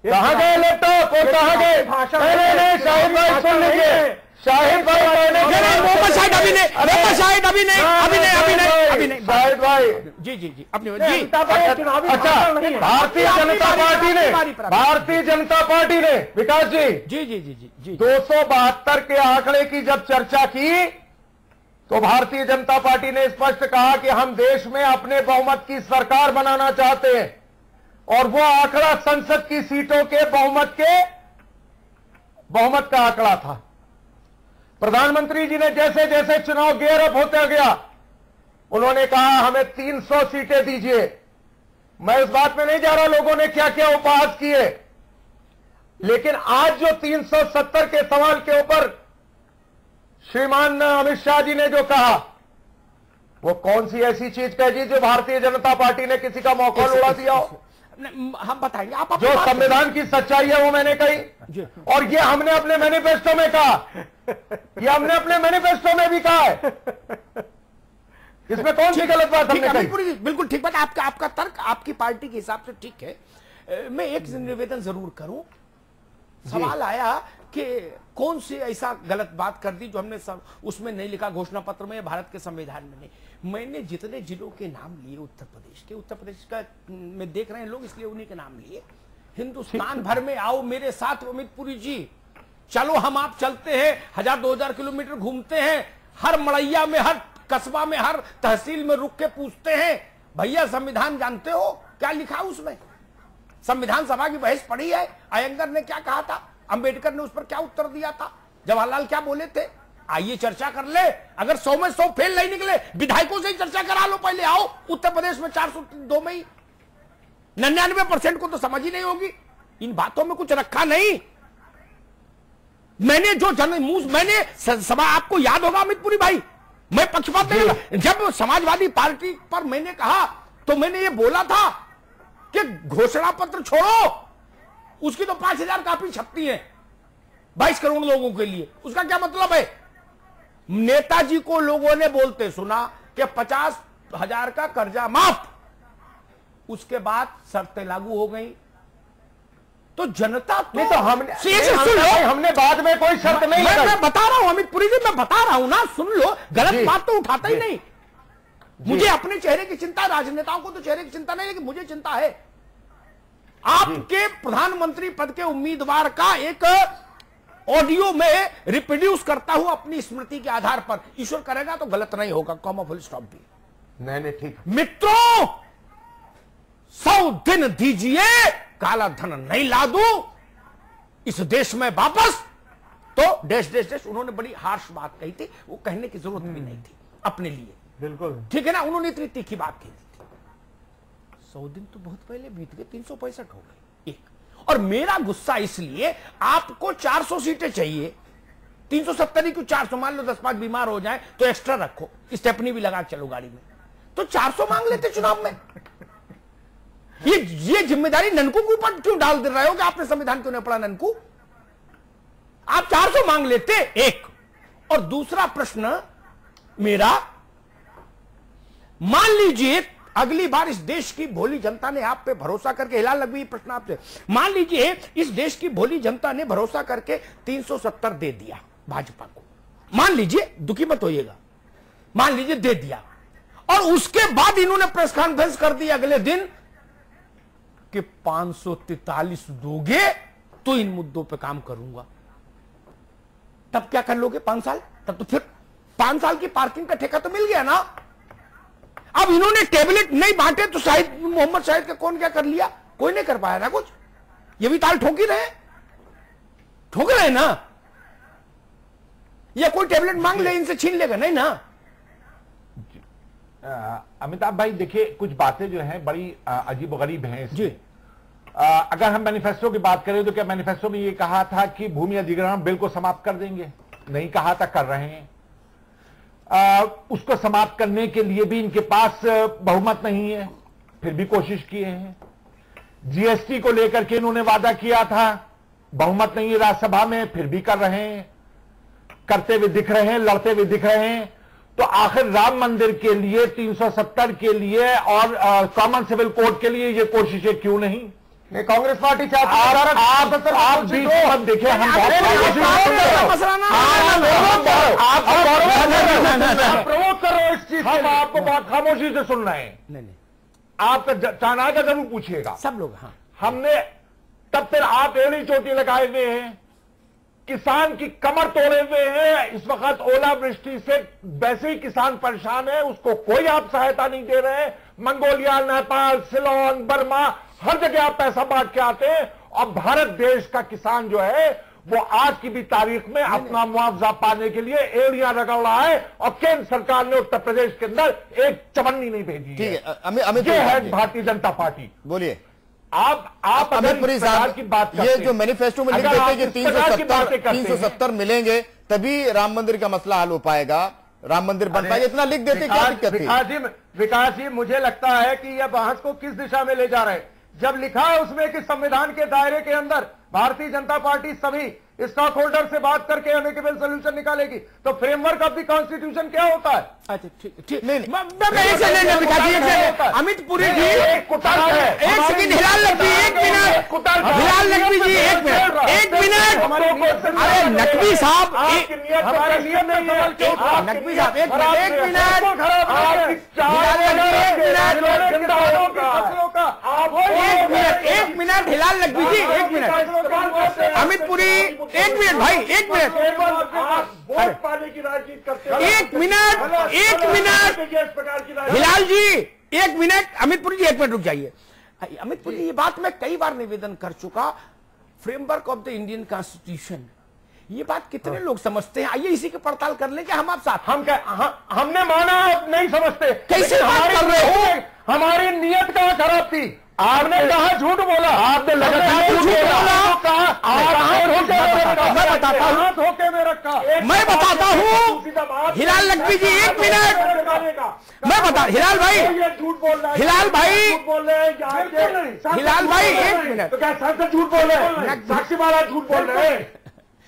Speaker 6: कहां गए लैपटॉप और कहां गए? नहीं, शाहिद भाई सुन लीजिए, शाहिद भाई
Speaker 7: शाहिद भाई जी अपनी
Speaker 6: अच्छा, भारतीय जनता पार्टी ने विकास जी 272 के आंकड़े की जब चर्चा की तो भारतीय जनता पार्टी ने स्पष्ट कहा कि हम देश में अपने बहुमत की सरकार बनाना चाहते हैं और वो आंकड़ा संसद की सीटों के बहुमत का आंकड़ा था। प्रधानमंत्री जी ने जैसे जैसे चुनाव गियर अप होता गया उन्होंने कहा हमें 300 सीटें दीजिए। मैं इस बात में नहीं जा रहा लोगों ने क्या क्या उपहास किए, लेकिन आज जो 370 के सवाल के ऊपर श्रीमान अमित शाह जी ने जो कहा वो कौन सी ऐसी चीज कह दी जो भारतीय जनता पार्टी ने किसी का मौका उड़ा दिया हो?
Speaker 7: हम बताएंगे। आप
Speaker 6: जो संविधान की सच्चाई है वो मैंने कही और ये हमने अपने मैनिफेस्टो में कहा, ये हमने अपने मैनिफेस्टो में भी कहा है। इसमें कौन सी गलत बात हमने कही?
Speaker 7: बिल्कुल ठीक बात। आपका तर्क आपकी पार्टी के हिसाब से ठीक है। मैं एक निवेदन जरूर करूं। सवाल आया कि कौन सी ऐसा गलत बात कर दी जो हमने सब उसमें नहीं लिखा, घोषणा पत्र में, भारत के संविधान में नहीं। मैंने जितने जिलों के नाम लिए उत्तर प्रदेश का में देख रहे हैं लोग, इसलिए उन्हीं के नाम लिए। हिंदुस्तान भर में आओ मेरे साथ अमित पुरी जी, चलो हम आप चलते हैं, 1000-2000 किलोमीटर घूमते हैं, हर मड़ैया में, हर कस्बा में, हर तहसील में रुक के पूछते हैं भैया संविधान जानते हो क्या लिखा उसमें? संविधान सभा की बहस पढ़ी है? अयंगर ने क्या कहा था, अंबेडकर ने उस पर क्या उत्तर दिया था, जवाहरलाल क्या बोले थे? आइए चर्चा कर ले। अगर 100 में 100 फेल नहीं निकले विधायकों से ही चर्चा करा लो। पहले आओ, उत्तर प्रदेश में 402 में ही 99% को तो समझ ही नहीं होगी। इन बातों में कुछ रखा नहीं। मैंने जो मैंने सभा, आपको याद होगा अमित पुरी भाई, मैं पक्षपात नहीं, जब समाजवादी पार्टी पर मैंने कहा तो मैंने ये बोला था कि घोषणा पत्र छोड़ो, उसकी तो 5000 कापी छपती है 22 करोड़ लोगों के लिए। उसका क्या मतलब है? नेताजी को लोगों ने बोलते सुना कि 50,000 का कर्जा माफ, उसके बाद शर्तें लागू हो गई। तो जनता तो
Speaker 6: हमने बाद में कोई शर्त नहीं लगाई।
Speaker 7: मैं बता रहा हूं अमित पुरी जी, मैं बता रहा हूं ना, सुन लो। गलत बात तो उठाता ही नहीं। मुझे अपने चेहरे की चिंता, राजनेताओं को तो चेहरे की चिंता नहीं, लेकिन मुझे चिंता है आपके प्रधानमंत्री पद के उम्मीदवार का एक ऑडियो में रिप्रोड्यूस करता हूं अपनी स्मृति के आधार पर। ईश्वर करेगा तो गलत नहीं होगा, कॉमा फुल स्टॉप भी
Speaker 6: नहीं ठीक।
Speaker 7: मित्रों 100 दिन दीजिए, काला धन नहीं ला दूं इस देश में वापस, तो डैश डैश डैश। उन्होंने बड़ी हार्श बात कही थी, वो कहने की जरूरत भी नहीं थी अपने लिए।
Speaker 6: बिल्कुल
Speaker 7: ठीक है ना, उन्होंने इतनी तीखी बात कही थी। 100 दिन तो बहुत पहले बीत गए, 365 हो गए एक। और मेरा गुस्सा इसलिए, आपको 400 सीटें चाहिए, 370 की 400, मान लो 10-5 बीमार हो जाए तो एक्स्ट्रा रखो, स्टेपनी भी लगा चलो गाड़ी में, तो 400 मांग लेते चुनाव में। ये जिम्मेदारी ननकू के ऊपर क्यों डाल दे रहे हो कि आपने संविधान क्यों नहीं पढ़ा? ननकू, आप 400 मांग लेते एक। और दूसरा प्रश्न मेरा, मान लीजिए अगली बार इस देश की भोली जनता ने आप पे भरोसा करके, हिलाल नकवी प्रश्न आपसे, मान लीजिए इस देश की भोली जनता ने भरोसा करके 370 दे दिया भाजपा को, मान लीजिए, दुखी मत होइएगा, मान लीजिए दे दिया, और उसके बाद इन्होंने प्रेस कॉन्फ्रेंस कर दी अगले दिन कि 543 दोगे तो इन मुद्दों पे काम करूंगा। तब क्या कर लोगे? 5 साल? तब तो फिर 5 साल की पार्किंग का ठेका तो मिल गया ना। अब इन्होंने टेबलेट नहीं बांटे तो शाहिद, मोहम्मद शाहिद का कौन क्या कर लिया? कोई नहीं कर पाया ना कुछ। ये भी ताल ठोक ही रहे ना। या कोई टेबलेट मांग ले इनसे छीन लेगा? नहीं ना।
Speaker 3: अमिताभ भाई देखिए, कुछ बातें जो हैं बड़ी अजीबोगरीब हैं
Speaker 7: जी।
Speaker 3: अगर हम मैनिफेस्टो की बात करें तो क्या मैनिफेस्टो में ये कहा था कि भूमि अधिग्रहण बिल को समाप्त कर देंगे? नहीं कहा था, कर रहे हैं। उसको समाप्त करने के लिए भी इनके पास बहुमत नहीं है, फिर भी कोशिश किए हैं। जीएसटी को लेकर के इन्होंने वादा किया था, बहुमत नहीं है राज्यसभा में, फिर भी कर रहे हैं, करते हुए दिख रहे हैं, लड़ते हुए दिख रहे हैं। तो आखिर राम मंदिर के लिए 370 के लिए और कॉमन सिविल कोड के लिए ये कोशिशें क्यों नहीं?
Speaker 6: कांग्रेस पार्टी चाहती है
Speaker 3: आप बीच में देखिए, हम प्रमोट कर रहे हो इस चीज, हम आपको बहुत खामोशी से सुन रहे हैं।
Speaker 7: नहीं
Speaker 3: आप चाहना का जरूर पूछिएगा
Speaker 7: सब लोग। हाँ,
Speaker 3: हमने तब तक आप एड़ी चोटी लगाए हुए हैं, किसान की कमर तोड़े हुए हैं। इस वक्त ओलावृष्टि से वैसे ही किसान परेशान है, उसको कोई आप सहायता नहीं दे रहे। मंगोलिया, नेपाल, सिलोन, बर्मा, हर जगह आप पैसा बांट के आते हैं और भारत देश का किसान जो है वो आज की भी तारीख में अपना मुआवजा पाने के लिए एड़ियां रगड़ रहा है और केंद्र सरकार ने उत्तर प्रदेश के अंदर एक चवन्नी नहीं भेजी।
Speaker 2: ठीक है, अमित
Speaker 3: ये है भारतीय जनता पार्टी।
Speaker 2: बोलिए
Speaker 3: आप
Speaker 2: अमित पुरी साहब
Speaker 3: की बात
Speaker 2: ये जो मैनिफेस्टो में लिख देते हैं कि 370 मिलेंगे तभी राम मंदिर का मसला हल हो पाएगा, राम मंदिर बन पाएगा, इतना लिख देते क्या दिक्कत थी?
Speaker 6: विकास जी, मुझे लगता है कि यह बहस को किस दिशा में ले जा रहे हैं। जब लिखा है उसमें कि संविधान के दायरे के अंदर भारतीय जनता पार्टी सभी स्टॉक होल्डर से बात करके एमिकेबल सोल्यूशन निकालेगी, तो फ्रेमवर्क ऑफ द कॉन्स्टिट्यूशन क्या होता है?
Speaker 7: अच्छा ठीक अमित पुरी जी एक सेकंड, हिलाल लखवी एक मिनट, हिलाल लखवी जी एक मिनट, अरे नकवी साहब, नकवी साहब एक मिनट, हिलाल लखवी जी एक मिनट, अमित पुरी एक मिनट भाई, एक मिनट,
Speaker 3: वोट पाने की राजनीति करते हैं।
Speaker 7: एक मिनट हिलाल जी एक मिनट, अमित पुरी जी एक मिनट रुक जाइए। अमित पुरी, ये बात मैं कई बार निवेदन कर चुका, framework of the Indian constitution, ये बात कितने लोग समझते हैं? आइए इसी की पड़ताल कर लेंगे हम आप साथ।
Speaker 3: हमने माना, आप नहीं समझते।
Speaker 7: कैसे बात कर रहे हो?
Speaker 3: हमारी नीयत कहाँ खराब थी? आपने कहा झूठ बोला, आपने लगातार झूठ बोला,
Speaker 7: मैं बताता हूँ हिलाल लखवी जी एक मिनट, मैं बता, हिलाल भाई,
Speaker 3: झूठ बोल रहा है,
Speaker 7: हिलाल भाई,
Speaker 3: झूठ बोल रहे हैं,
Speaker 7: हिलाल भाई एक मिनट,
Speaker 3: तो क्या सांसद झूठ बोल रहे हैं? साक्षी महाराज झूठ बोल रहे हैं,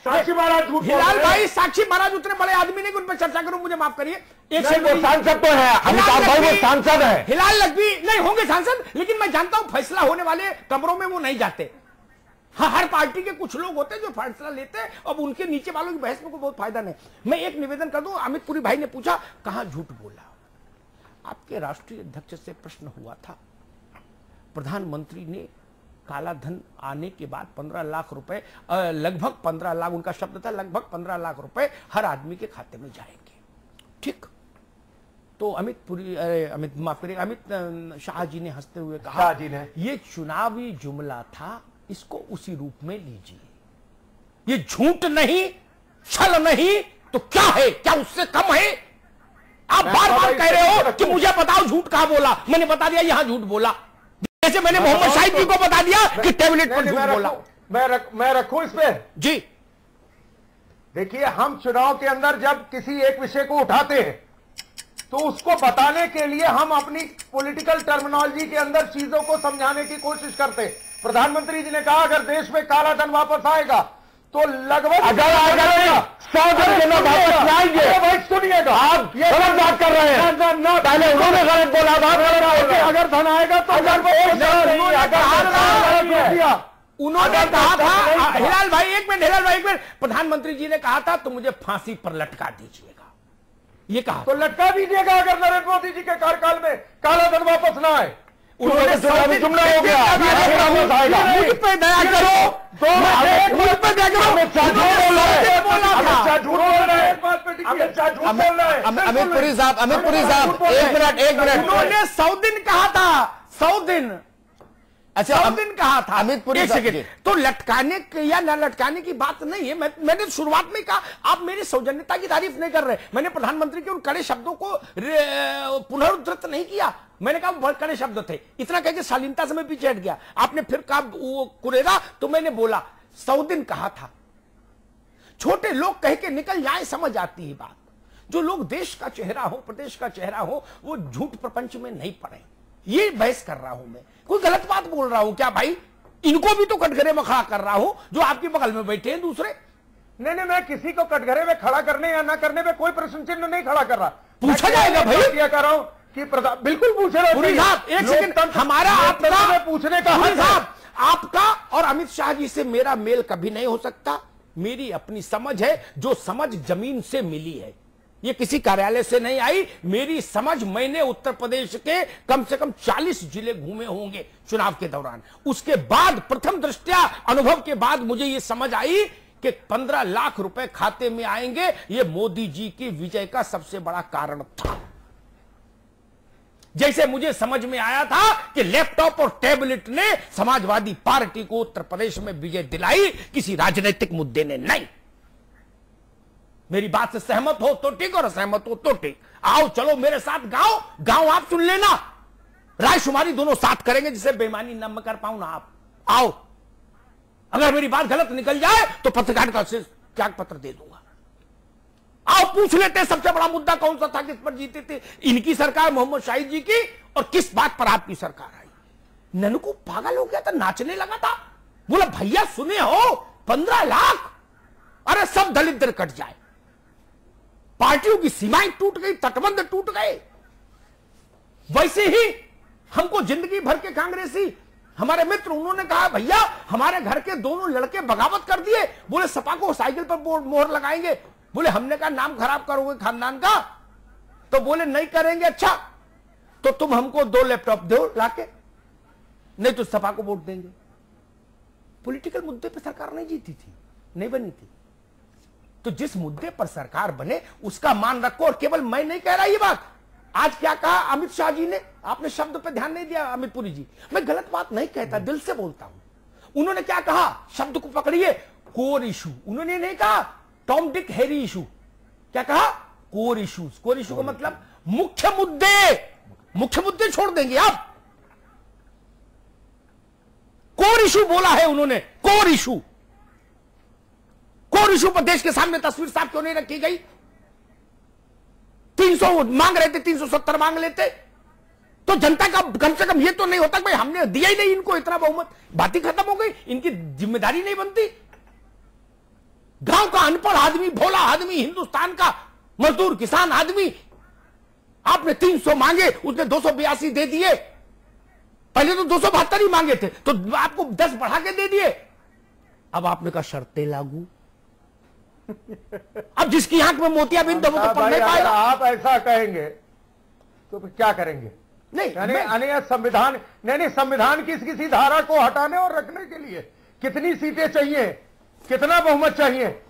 Speaker 3: साक्षी महाराज झूठ।
Speaker 7: हिलाल भाई, साक्षी महाराज उतने बड़े आदमी नहीं कि उन पर चर्चा करूं, मुझे माफ करिए। एक
Speaker 3: वो सांसद तो है, अमिताभ भाई वो सांसद है।
Speaker 7: हिलाल लखवी नहीं होंगे सांसद, लेकिन मैं जानता हूं फैसला होने वाले कमरों में वो नहीं जाते। हाँ, हर पार्टी के कुछ लोग होते हैं जो फैसला लेते हैं, अब उनके नीचे वालों की बहस में कोई बहुत फायदा नहीं। मैं एक निवेदन कर दूं, अमित पुरी भाई ने पूछा कहां झूठ बोला। आपके राष्ट्रीय अध्यक्ष से प्रश्न हुआ था, प्रधानमंत्री ने काला धन आने के बाद 15 लाख रुपए, लगभग 15 लाख, उनका शब्द था लगभग 15 लाख रुपए हर आदमी के खाते में जाएंगे। ठीक, तो अमित पुरी, अमित माफ करिए, अमित शाह जी ने हंसते हुए कहा, ये चुनावी जुमला था, इसको उसी रूप में लीजिए, ये झूठ नहीं, छल नहीं, तो क्या है? क्या उससे कम है? आप बार बार कह रहे हो कि मुझे बताओ झूठ कहां बोला, मैंने बता दिया यहां झूठ बोला, जैसे मैंने मोहम्मद शाहिद जी को बता दिया कि टैबलेट पर झूठ बोला।
Speaker 6: मैं रखूं इस पे
Speaker 7: जी।
Speaker 6: देखिए, हम चुनाव के अंदर जब किसी एक विषय को उठाते हैं तो उसको बताने के लिए हम अपनी पॉलिटिकल टर्मिनोलॉजी के अंदर चीजों को समझाने की कोशिश करते हैं। प्रधानमंत्री जी ने कहा अगर देश में काला धन वापस आएगा तो लगभग,
Speaker 3: अगर आएगा 100 दिन के लोग वापस आएंगे।
Speaker 6: भाई सुनिएगा, आप
Speaker 3: ये गलत बात कर रहे हैं। पहले उन्होंने गलत बोला था,
Speaker 6: अगर धन आएगा तो
Speaker 7: उन्होंने कहा था, हिलाल भाई एक मिनट, हिलाल भाई एक मिनट, प्रधानमंत्री जी ने कहा था तो मुझे फांसी पर लटका दीजिएगा, ये कहा
Speaker 6: तो लटका दीजिएगा अगर नरेंद्र मोदी जी के कार्यकाल में काला धन वापस ना आए।
Speaker 7: उन्होंने जुमला हो गया, मुझ पे दया करो, मुझ पे दया करो,
Speaker 2: अमित पुरी साहब, एक मिनट,
Speaker 7: उन्होंने 100 दिन कहा था, 100 दिन,
Speaker 2: अच्छा
Speaker 7: 100 दिन कहा था।
Speaker 2: अमित पुरी
Speaker 7: साहब, तो लटकाने या न लटकाने की बात नहीं है। मैंने शुरुआत में कहा, आप मेरी सौजन्यता की तारीफ नहीं कर रहे। मैंने प्रधानमंत्री के उन कड़े शब्दों को पुनरुद्धृत नहीं किया, मैंने कहा बहुत कड़े शब्द थे, इतना कह के शालीनता से मैं पीछे हट गया। आपने फिर कहा वो कुरेदा, तो मैंने बोला 100 दिन कहा था। छोटे लोग कह के निकल जाए, समझ आती है बात। जो लोग देश का चेहरा हो, प्रदेश का चेहरा हो, वो झूठ प्रपंच में नहीं पड़े। ये बहस कर रहा हूं मैं, कोई गलत बात बोल रहा हूं क्या भाई? इनको भी तो कटघरे में खड़ा कर रहा हूं जो आपके बगल में बैठे हैं दूसरे।
Speaker 6: नहीं, मैं किसी को कटघरे में खड़ा करने या ना करने में कोई प्रश्न चिन्ह नहीं खड़ा कर रहा।
Speaker 7: पूछा जाएगा भाई,
Speaker 6: क्या कर रहा हूं कि बिल्कुल पूछ रहे
Speaker 7: पुरी साहब, एक सेकंड, हमारा आपका
Speaker 6: पूछने का
Speaker 7: पुरी साहब, आपका और अमित शाह जी से मेरा मेल कभी नहीं हो सकता। मेरी अपनी समझ है, जो समझ जमीन से मिली है, ये किसी कार्यालय से नहीं आई। मेरी समझ, मैंने उत्तर प्रदेश के कम से कम 40 जिले घूमे होंगे चुनाव के दौरान। उसके बाद प्रथम दृष्टया अनुभव के बाद मुझे ये समझ आई कि 15 लाख रुपए खाते में आएंगे, ये मोदी जी की विजय का सबसे बड़ा कारण था। जैसे मुझे समझ में आया था कि लैपटॉप और टैबलेट ने समाजवादी पार्टी को उत्तर प्रदेश में विजय दिलाई, किसी राजनीतिक मुद्दे ने नहीं। मेरी बात से सहमत हो तो ठीक और असहमत हो तो ठीक। आओ चलो मेरे साथ गांव आप सुन लेना, रायशुमारी दोनों साथ करेंगे, जिसे बेईमानी न मैं कर पाऊं ना आप। आओ, अगर मेरी बात गलत निकल जाए तो पत्रकारिता से त्याग पत्र दे दूंगा। आओ पूछ लेते हैं सबसे बड़ा मुद्दा कौन सा था, किस पर जीते थे इनकी सरकार मोहम्मद शाहिद जी की, और किस बात पर आपकी सरकार आई। ननकू पागल हो गया था, नाचने लगा था, बोला भैया सुने हो 15 लाख, अरे सब दलित कट जाए। पार्टियों की सीमाएं टूट गई, तटबंध टूट गए। वैसे ही हमको जिंदगी भर के कांग्रेसी हमारे मित्र, उन्होंने कहा भैया हमारे घर के दोनों लड़के बगावत कर दिए, बोले सपा को साइकिल पर मोहर लगाएंगे। बोले हमने कहा नाम खराब करोगे खानदान का, तो बोले नहीं करेंगे। अच्छा तो तुम हमको 2 लैपटॉप दो लाके, नहीं तो सपा को वोट देंगे। पॉलिटिकल मुद्दे पर सरकार नहीं जीती थी, नहीं बनी थी। तो जिस मुद्दे पर सरकार बने उसका मान रखो। और केवल मैं नहीं कह रहा ये बात, आज क्या कहा अमित शाह जी ने, आपने शब्द पे ध्यान नहीं दिया अमित पुरी जी, मैं गलत बात नहीं कहता, दिल से बोलता हूं। उन्होंने क्या कहा, शब्द को पकड़िए, कोर इशू। उन्होंने नहीं कहा टॉम डिक हैरी इशू, क्या कहा कोर इशूज। कोर इशू का मतलब मुख्य मुद्दे छोड़ देंगे आप। कोर इशू बोला है उन्होंने, कोर इशू। कोर इशू पर देश के सामने तस्वीर साफ क्यों नहीं रखी गई? 300 मांग रहे थे, 370 मांग लेते तो जनता का कम से कम ये तो नहीं होता भाई हमने दिया ही नहीं इनको इतना बहुमत, बात ही खत्म हो गई, इनकी जिम्मेदारी नहीं बनती। गांव का अनपढ़ आदमी, भोला आदमी, हिंदुस्तान का मजदूर किसान आदमी, आपने 300 मांगे, उसने 282 दे दिए। पहले तो 272 ही मांगे थे, तो आपको 10 बढ़ा के दे दिए। अब आपने कहा शर्तें लागू। अब जिसकी आंख में मोतियाबिंद वो तो पढ़ नहीं पाएगा।
Speaker 6: आप ऐसा कहेंगे तो फिर क्या करेंगे? नहीं, संविधान नहीं, संविधान की किसी धारा को हटाने और रखने के लिए कितनी सीटें चाहिए, कितना बहुमत चाहिए,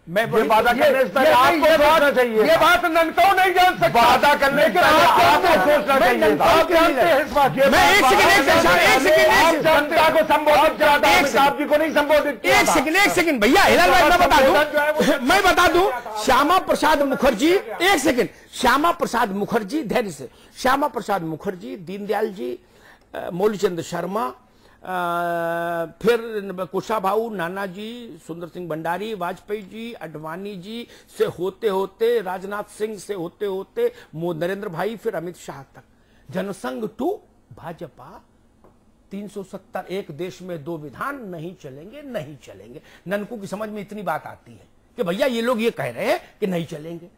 Speaker 6: मैं वादा करने से पहले आपको सोचना चाहिए। ये बात ननको नहीं जान सकता, वादा करने के पहले आपको सोचना चाहिए। आप जानते हैं इस बात, मैं एक सेकंड जनता को संबोधित किया था, अमिताभ जी को नहीं संबोधित किया। एक सेकंड भैया, हिलाल भाई मैं बता दूं, श्यामा प्रसाद मुखर्जी, एक सेकंड, श्यामा प्रसाद मुखर्जी, धैर्य से, श्यामा प्रसाद मुखर्जी, दीनदयाल जी, मौलीचंद शर्मा, फिर कुशाभाऊ, नानाजी, सुंदर सिंह भंडारी, वाजपेयी जी, अडवाणी जी से होते होते, राजनाथ सिंह से होते होते नरेंद्र भाई, फिर अमित शाह तक, जनसंघ टू भाजपा, 370, एक देश में 2 विधान, नहीं चलेंगे, नहीं चलेंगे। ननकू की समझ में इतनी बात आती है कि भैया ये लोग ये कह रहे हैं कि नहीं चलेंगे।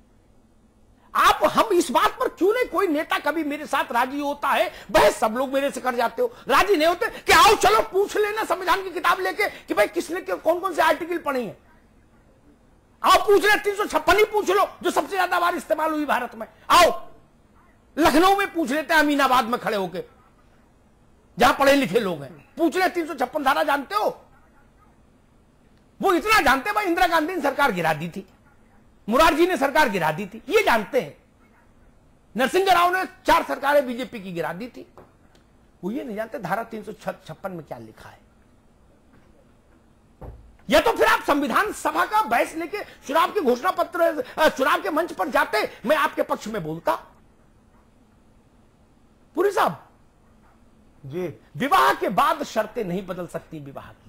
Speaker 6: आप हम इस बात पर क्यों नहीं, कोई नेता कभी मेरे साथ राजी होता है, बहस सब लोग मेरे से कर जाते हो, राजी नहीं होते कि आओ चलो पूछ लेना संविधान की किताब लेके कि भाई किसने कौन कौन से आर्टिकल पढ़े हैं। आओ पूछ ले, 356 ही पूछ लो जो सबसे ज्यादा बार इस्तेमाल हुई भारत में। आओ लखनऊ में पूछ लेते हैं, अमीनाबाद में खड़े होके, जहां पढ़े लिखे लोग हैं, पूछ ले 356 धारा जानते हो? वो इतना जानते भाई इंदिरा गांधी ने सरकार गिरा दी थी, मुरारजी ने सरकार गिरा दी थी, ये जानते हैं। नरसिंह राव ने 4 सरकारें बीजेपी की गिरा दी थी, वो ये नहीं जानते धारा 356 में क्या लिखा है। या तो फिर आप संविधान सभा का बहस लेके चुनाव के घोषणा पत्र, चुनाव के मंच पर जाते, मैं आपके पक्ष में बोलता। पुरी साहब जी,
Speaker 7: विवाह के बाद शर्तें नहीं बदल सकती विवाह की।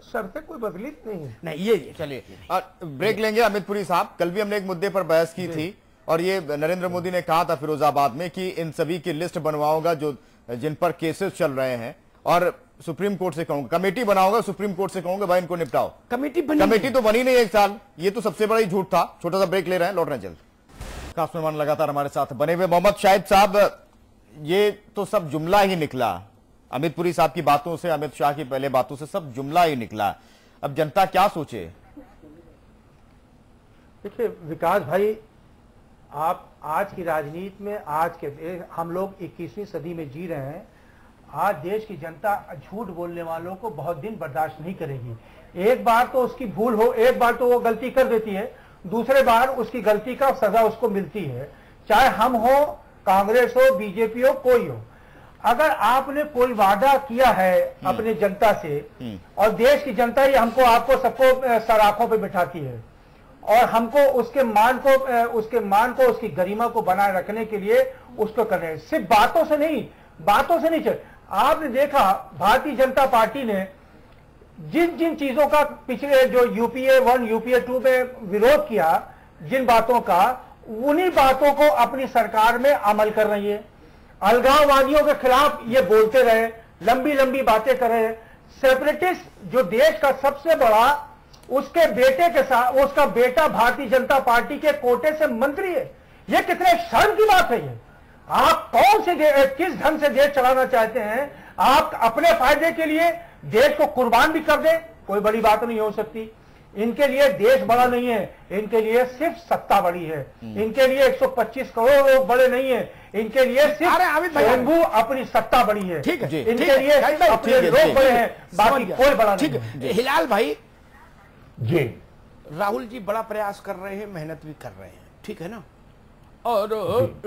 Speaker 6: शर्तें कोई बदली नहीं है।
Speaker 7: नहीं ये
Speaker 2: चलिए ब्रेक लेंगे। अमित पुरी साहब, कल भी हमने एक मुद्दे पर बहस की थी और ये नरेंद्र मोदी ने कहा था फिरोजाबाद में कि इन सभी की लिस्ट बनवाऊंगा जो जिन पर केसेस चल रहे हैं और सुप्रीम कोर्ट से कहूंगा, कमेटी बनाऊंगा, सुप्रीम कोर्ट से कहूंगा भाई इनको निपटाओ। कमेटी तो बनी नहीं एक साल, ये तो सबसे बड़ा ही झूठ था। छोटा सा ब्रेक ले रहे हैं, लौट रहे हैं जल्द। खास मेहमान लगातार हमारे साथ बने हुए। मोहम्मद शाहिद साहब, ये तो सब जुमला ही निकला, अमित पुरी साहब की बातों से, अमित शाह की पहले बातों से सब जुमला ही निकला। अब जनता क्या सोचे?
Speaker 8: देखिए विकास भाई, आप आज की राजनीति में, आज के हम लोग 21वीं सदी में जी रहे हैं। आज देश की जनता झूठ बोलने वालों को बहुत दिन बर्दाश्त नहीं करेगी। एक बार तो उसकी भूल हो, एक बार तो वो गलती कर देती है, दूसरे बार उसकी गलती का सजा उसको मिलती है। चाहे हम हो, कांग्रेस हो, बीजेपी हो, कोई हो। अगर आपने कोई वादा किया है अपने जनता से और देश की जनता ही हमको, आपको, सबको सर आंखों पे बिठाती है और हमको उसके मान को उसकी गरिमा को बनाए रखने के लिए उसको कर रहे हैं, सिर्फ बातों से नहीं चल। आपने देखा भारतीय जनता पार्टी ने जिन जिन चीजों का पिछले जो यूपीए 1 यूपीए 2 में विरोध किया, जिन बातों का, उन्हीं बातों को अपनी सरकार में अमल कर रही है। अलगाववादियों के खिलाफ ये बोलते रहे, लंबी लंबी बातें कर रहे। सेपरेटिस्ट जो देश का सबसे बड़ा, उसके बेटे के साथ, उसका बेटा भारतीय जनता पार्टी के कोटे से मंत्री है। ये कितने शर्म की बात है। ये आप कौन से किस ढंग से देश चलाना चाहते हैं? आप अपने फायदे के लिए देश को कुर्बान भी कर दें, कोई बड़ी बात नहीं हो सकती। इनके लिए देश बड़ा नहीं है, इनके लिए सिर्फ सत्ता बड़ी है। इनके लिए 125 करोड़ लोग बड़े नहीं है, इनके लिए सिर्फ शंभू अपनी सत्ता बड़ी है।
Speaker 7: ठीक है,
Speaker 8: इनके लिए अपने लोग बड़े हैं, बाकी कोई बड़ा नहीं है।
Speaker 7: हिलाल भाई
Speaker 6: जी,
Speaker 7: राहुल जी बड़ा प्रयास कर रहे हैं, मेहनत भी कर रहे हैं, ठीक है ना। और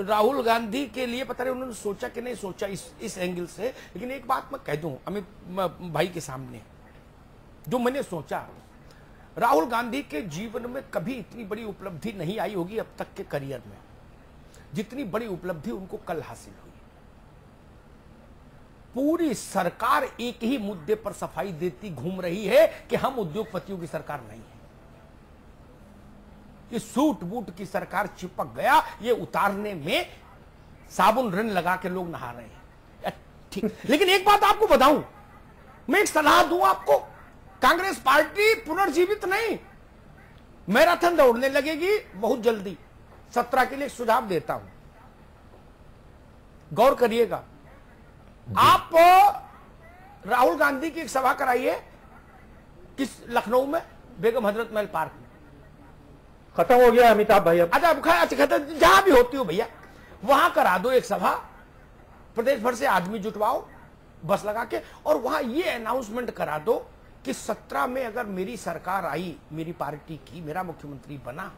Speaker 7: राहुल गांधी के लिए पता नहीं उन्होंने सोचा कि नहीं सोचा इस एंगल से, लेकिन एक बात मैं कह दूं अमित भाई के सामने, जो मैंने सोचा, राहुल गांधी के जीवन में कभी इतनी बड़ी उपलब्धि नहीं आई होगी अब तक के करियर में, जितनी बड़ी उपलब्धि उनको कल हासिल हुई। पूरी सरकार एक ही मुद्दे पर सफाई देती घूम रही है कि हम उद्योगपतियों की सरकार नहीं है। ये सूट बूट की सरकार चिपक गया, ये उतारने में साबुन रन लगा के लोग नहा रहे हैं, ठीक। लेकिन एक बात आपको बताऊं, मैं एक सलाह दूं आपको, कांग्रेस पार्टी पुनर्जीवित नहीं, मैराथन दौड़ने लगेगी बहुत जल्दी। 17 के लिए सुझाव देता हूं, गौर करिएगा। आप राहुल गांधी की एक सभा कराइए किस लखनऊ में, बेगम हजरत महल पार्क में।
Speaker 8: खत्म हो गया अमिताभ भाई।
Speaker 7: अच्छा, जहां भी होती हो भैया, वहां करा दो एक सभा, प्रदेश भर से आदमी जुटवाओ बस लगा के, और वहां ये अनाउंसमेंट करा दो कि 17 में अगर मेरी सरकार आई, मेरी पार्टी की, मेरा मुख्यमंत्री बना,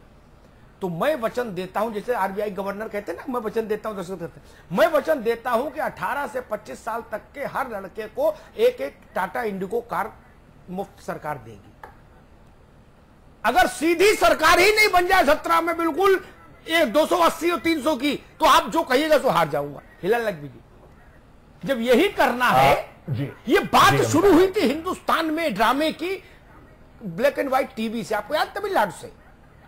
Speaker 7: तो मैं वचन देता हूं, जैसे आरबीआई गवर्नर कहते हैं ना, मैं वचन देता हूं, दस्तखत करते हैं, मैं वचन देता हूं कि 18 से 25 साल तक के हर लड़के को एक एक टाटा इंडिगो कार मुफ्त सरकार देगी। अगर सीधी सरकार ही नहीं बन जाए 17 में, बिल्कुल ये 280 और 300 की, तो आप जो कहिएगा तो हार जाऊंगा। हिलाल लग जब यही करना है, ये बात शुरू हुई थी हिंदुस्तान में ड्रामे की, ब्लैक एंड व्हाइट टीवी से, आपको याद, तमिलनाडु से,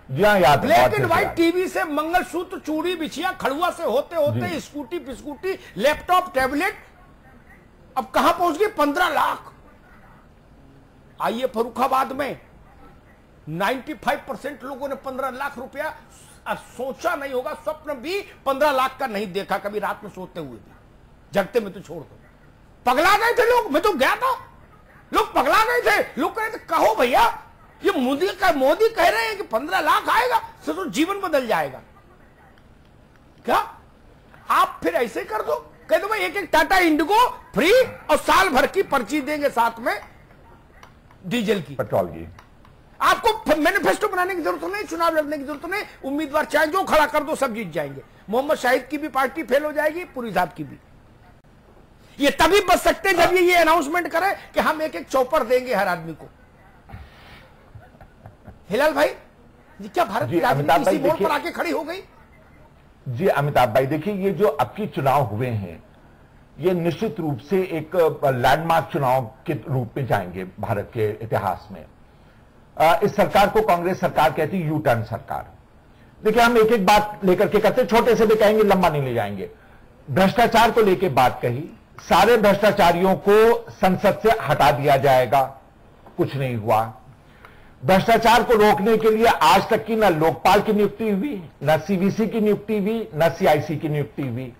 Speaker 3: जी हाँ याद,
Speaker 7: ब्लैक एंड व्हाइट टीवी से मंगलसूत्र, चूड़ी, बिछिया, खड़ुआ से होते होते स्कूटी पिस्कूटी, लैपटॉप, टैबलेट, अब कहां पहुंच गए? 15 लाख। आइए फर्रुखाबाद में 95% लोगों ने 15 लाख रुपया सोचा नहीं होगा, स्वप्न भी 15 लाख का नहीं देखा कभी, रात में सोते हुए भी, जगते में तो छोड़ दो। पगला गए थे लोग, मैं तो गया था, लोग पगला गए थे, लोग कह रहे थे कहो भैया, ये मोदी कह रहे हैं कि 15 लाख आएगा तो जीवन बदल जाएगा। क्या आप फिर ऐसे कर दो, कह दो भाई एक एक टाटा इंडिगो फ्री और साल भर की पर्ची देंगे साथ में डीजल की,
Speaker 3: पेट्रोल की।
Speaker 7: आपको मैनिफेस्टो बनाने की जरूरत नहीं, चुनाव लड़ने की जरूरत नहीं, उम्मीदवार चाहे जो खड़ा कर दो सब जीत जाएंगे। मोहम्मद शाहिद की भी पार्टी फेल हो जाएगी, पुरी साहब की भी। ये तभी बच सकते हैं जब ये अनाउंसमेंट करे कि हम एक एक चौपर देंगे हर आदमी को। हिलाल भाई, क्या भारत की राजनीति इसी मोड़ पर आके खड़ी हो गई?
Speaker 3: जी अमिताभ भाई, देखिए ये जो अब के चुनाव हुए हैं, ये निश्चित रूप से एक लैंडमार्क चुनाव के रूप में जाएंगे भारत के इतिहास में। इस सरकार को कांग्रेस सरकार कहती है, यू टर्न सरकार। देखिए, हम एक एक बात लेकर के करते, छोटे से भी कहेंगे, लंबा नहीं ले जाएंगे। भ्रष्टाचार को लेकर बात कही, सारे भ्रष्टाचारियों को संसद से हटा दिया जाएगा, कुछ नहीं हुआ। भ्रष्टाचार को रोकने के लिए आज तक की न लोकपाल की नियुक्ति हुई, न सीवीसी की नियुक्ति हुई, न सीआईसी की नियुक्ति हुई।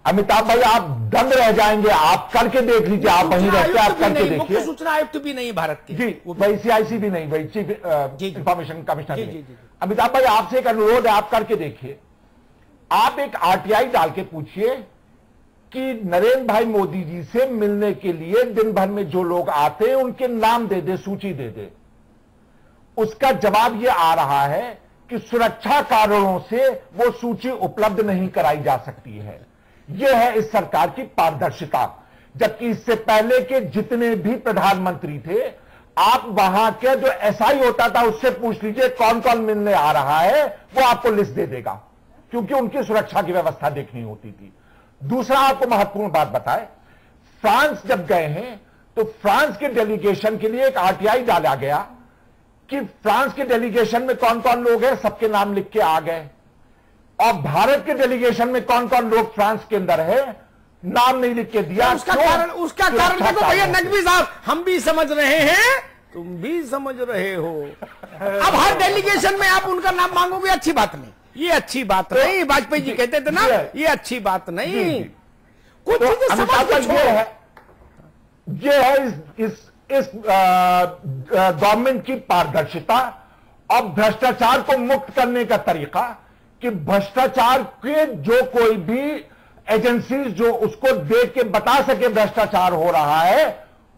Speaker 3: अमिताभ भाई, आप दंग रह जाएंगे, आप करके देख लीजिए, आप वहीं रहते, आप करके देखिए।
Speaker 7: सूचना आयुक्त भी नहीं भारत के,
Speaker 3: जी, वही सीआईसी भी नहीं, वही चीफ इंफॉर्मेशन कमिश्नर भी नहीं। अमिताभ भाई, आपसे एक अनुरोध है, आप करके देखिए। आप एक आरटीआई डाल के पूछिए कि नरेंद्र भाई मोदी जी से मिलने के लिए दिन भर में जो लोग आते हैं उनके नाम दे दे, सूची दे दे। उसका जवाब यह आ रहा है कि सुरक्षा कारणों से वो सूची उपलब्ध नहीं कराई जा सकती है। यह है इस सरकार की पारदर्शिता। जबकि इससे पहले के जितने भी प्रधानमंत्री थे, आप वहां के जो एसआई होता था उससे पूछ लीजिए कौन कौन मिलने आ रहा है, वो आपको लिस्ट दे देगा, क्योंकि उनकी सुरक्षा की व्यवस्था देखनी होती थी। दूसरा, आपको महत्वपूर्ण बात बताए, फ्रांस जब गए हैं तो फ्रांस के डेलीगेशन के लिए एक आरटीआई डाला गया कि फ्रांस के डेलीगेशन में कौन कौन लोग हैं, सबके नाम लिख के आ गए। और भारत के डेलीगेशन में कौन कौन लोग फ्रांस के अंदर है, नाम नहीं लिख के दिया।
Speaker 7: उसका कारण देखो भैया नकवी साहब, हम भी समझ रहे हैं, तुम भी समझ रहे हो। अब हर डेलीगेशन में आप उनका नाम मांगोगे, अच्छी बात नहीं, ये अच्छी बात नहीं। वाजपेयी जी कहते थे ना, ये अच्छी बात नहीं। कुछ
Speaker 3: ये है इस गवर्नमेंट की पारदर्शिता और भ्रष्टाचार को मुक्त करने का तरीका कि भ्रष्टाचार के जो कोई भी एजेंसी जो उसको देख के बता सके भ्रष्टाचार हो रहा है,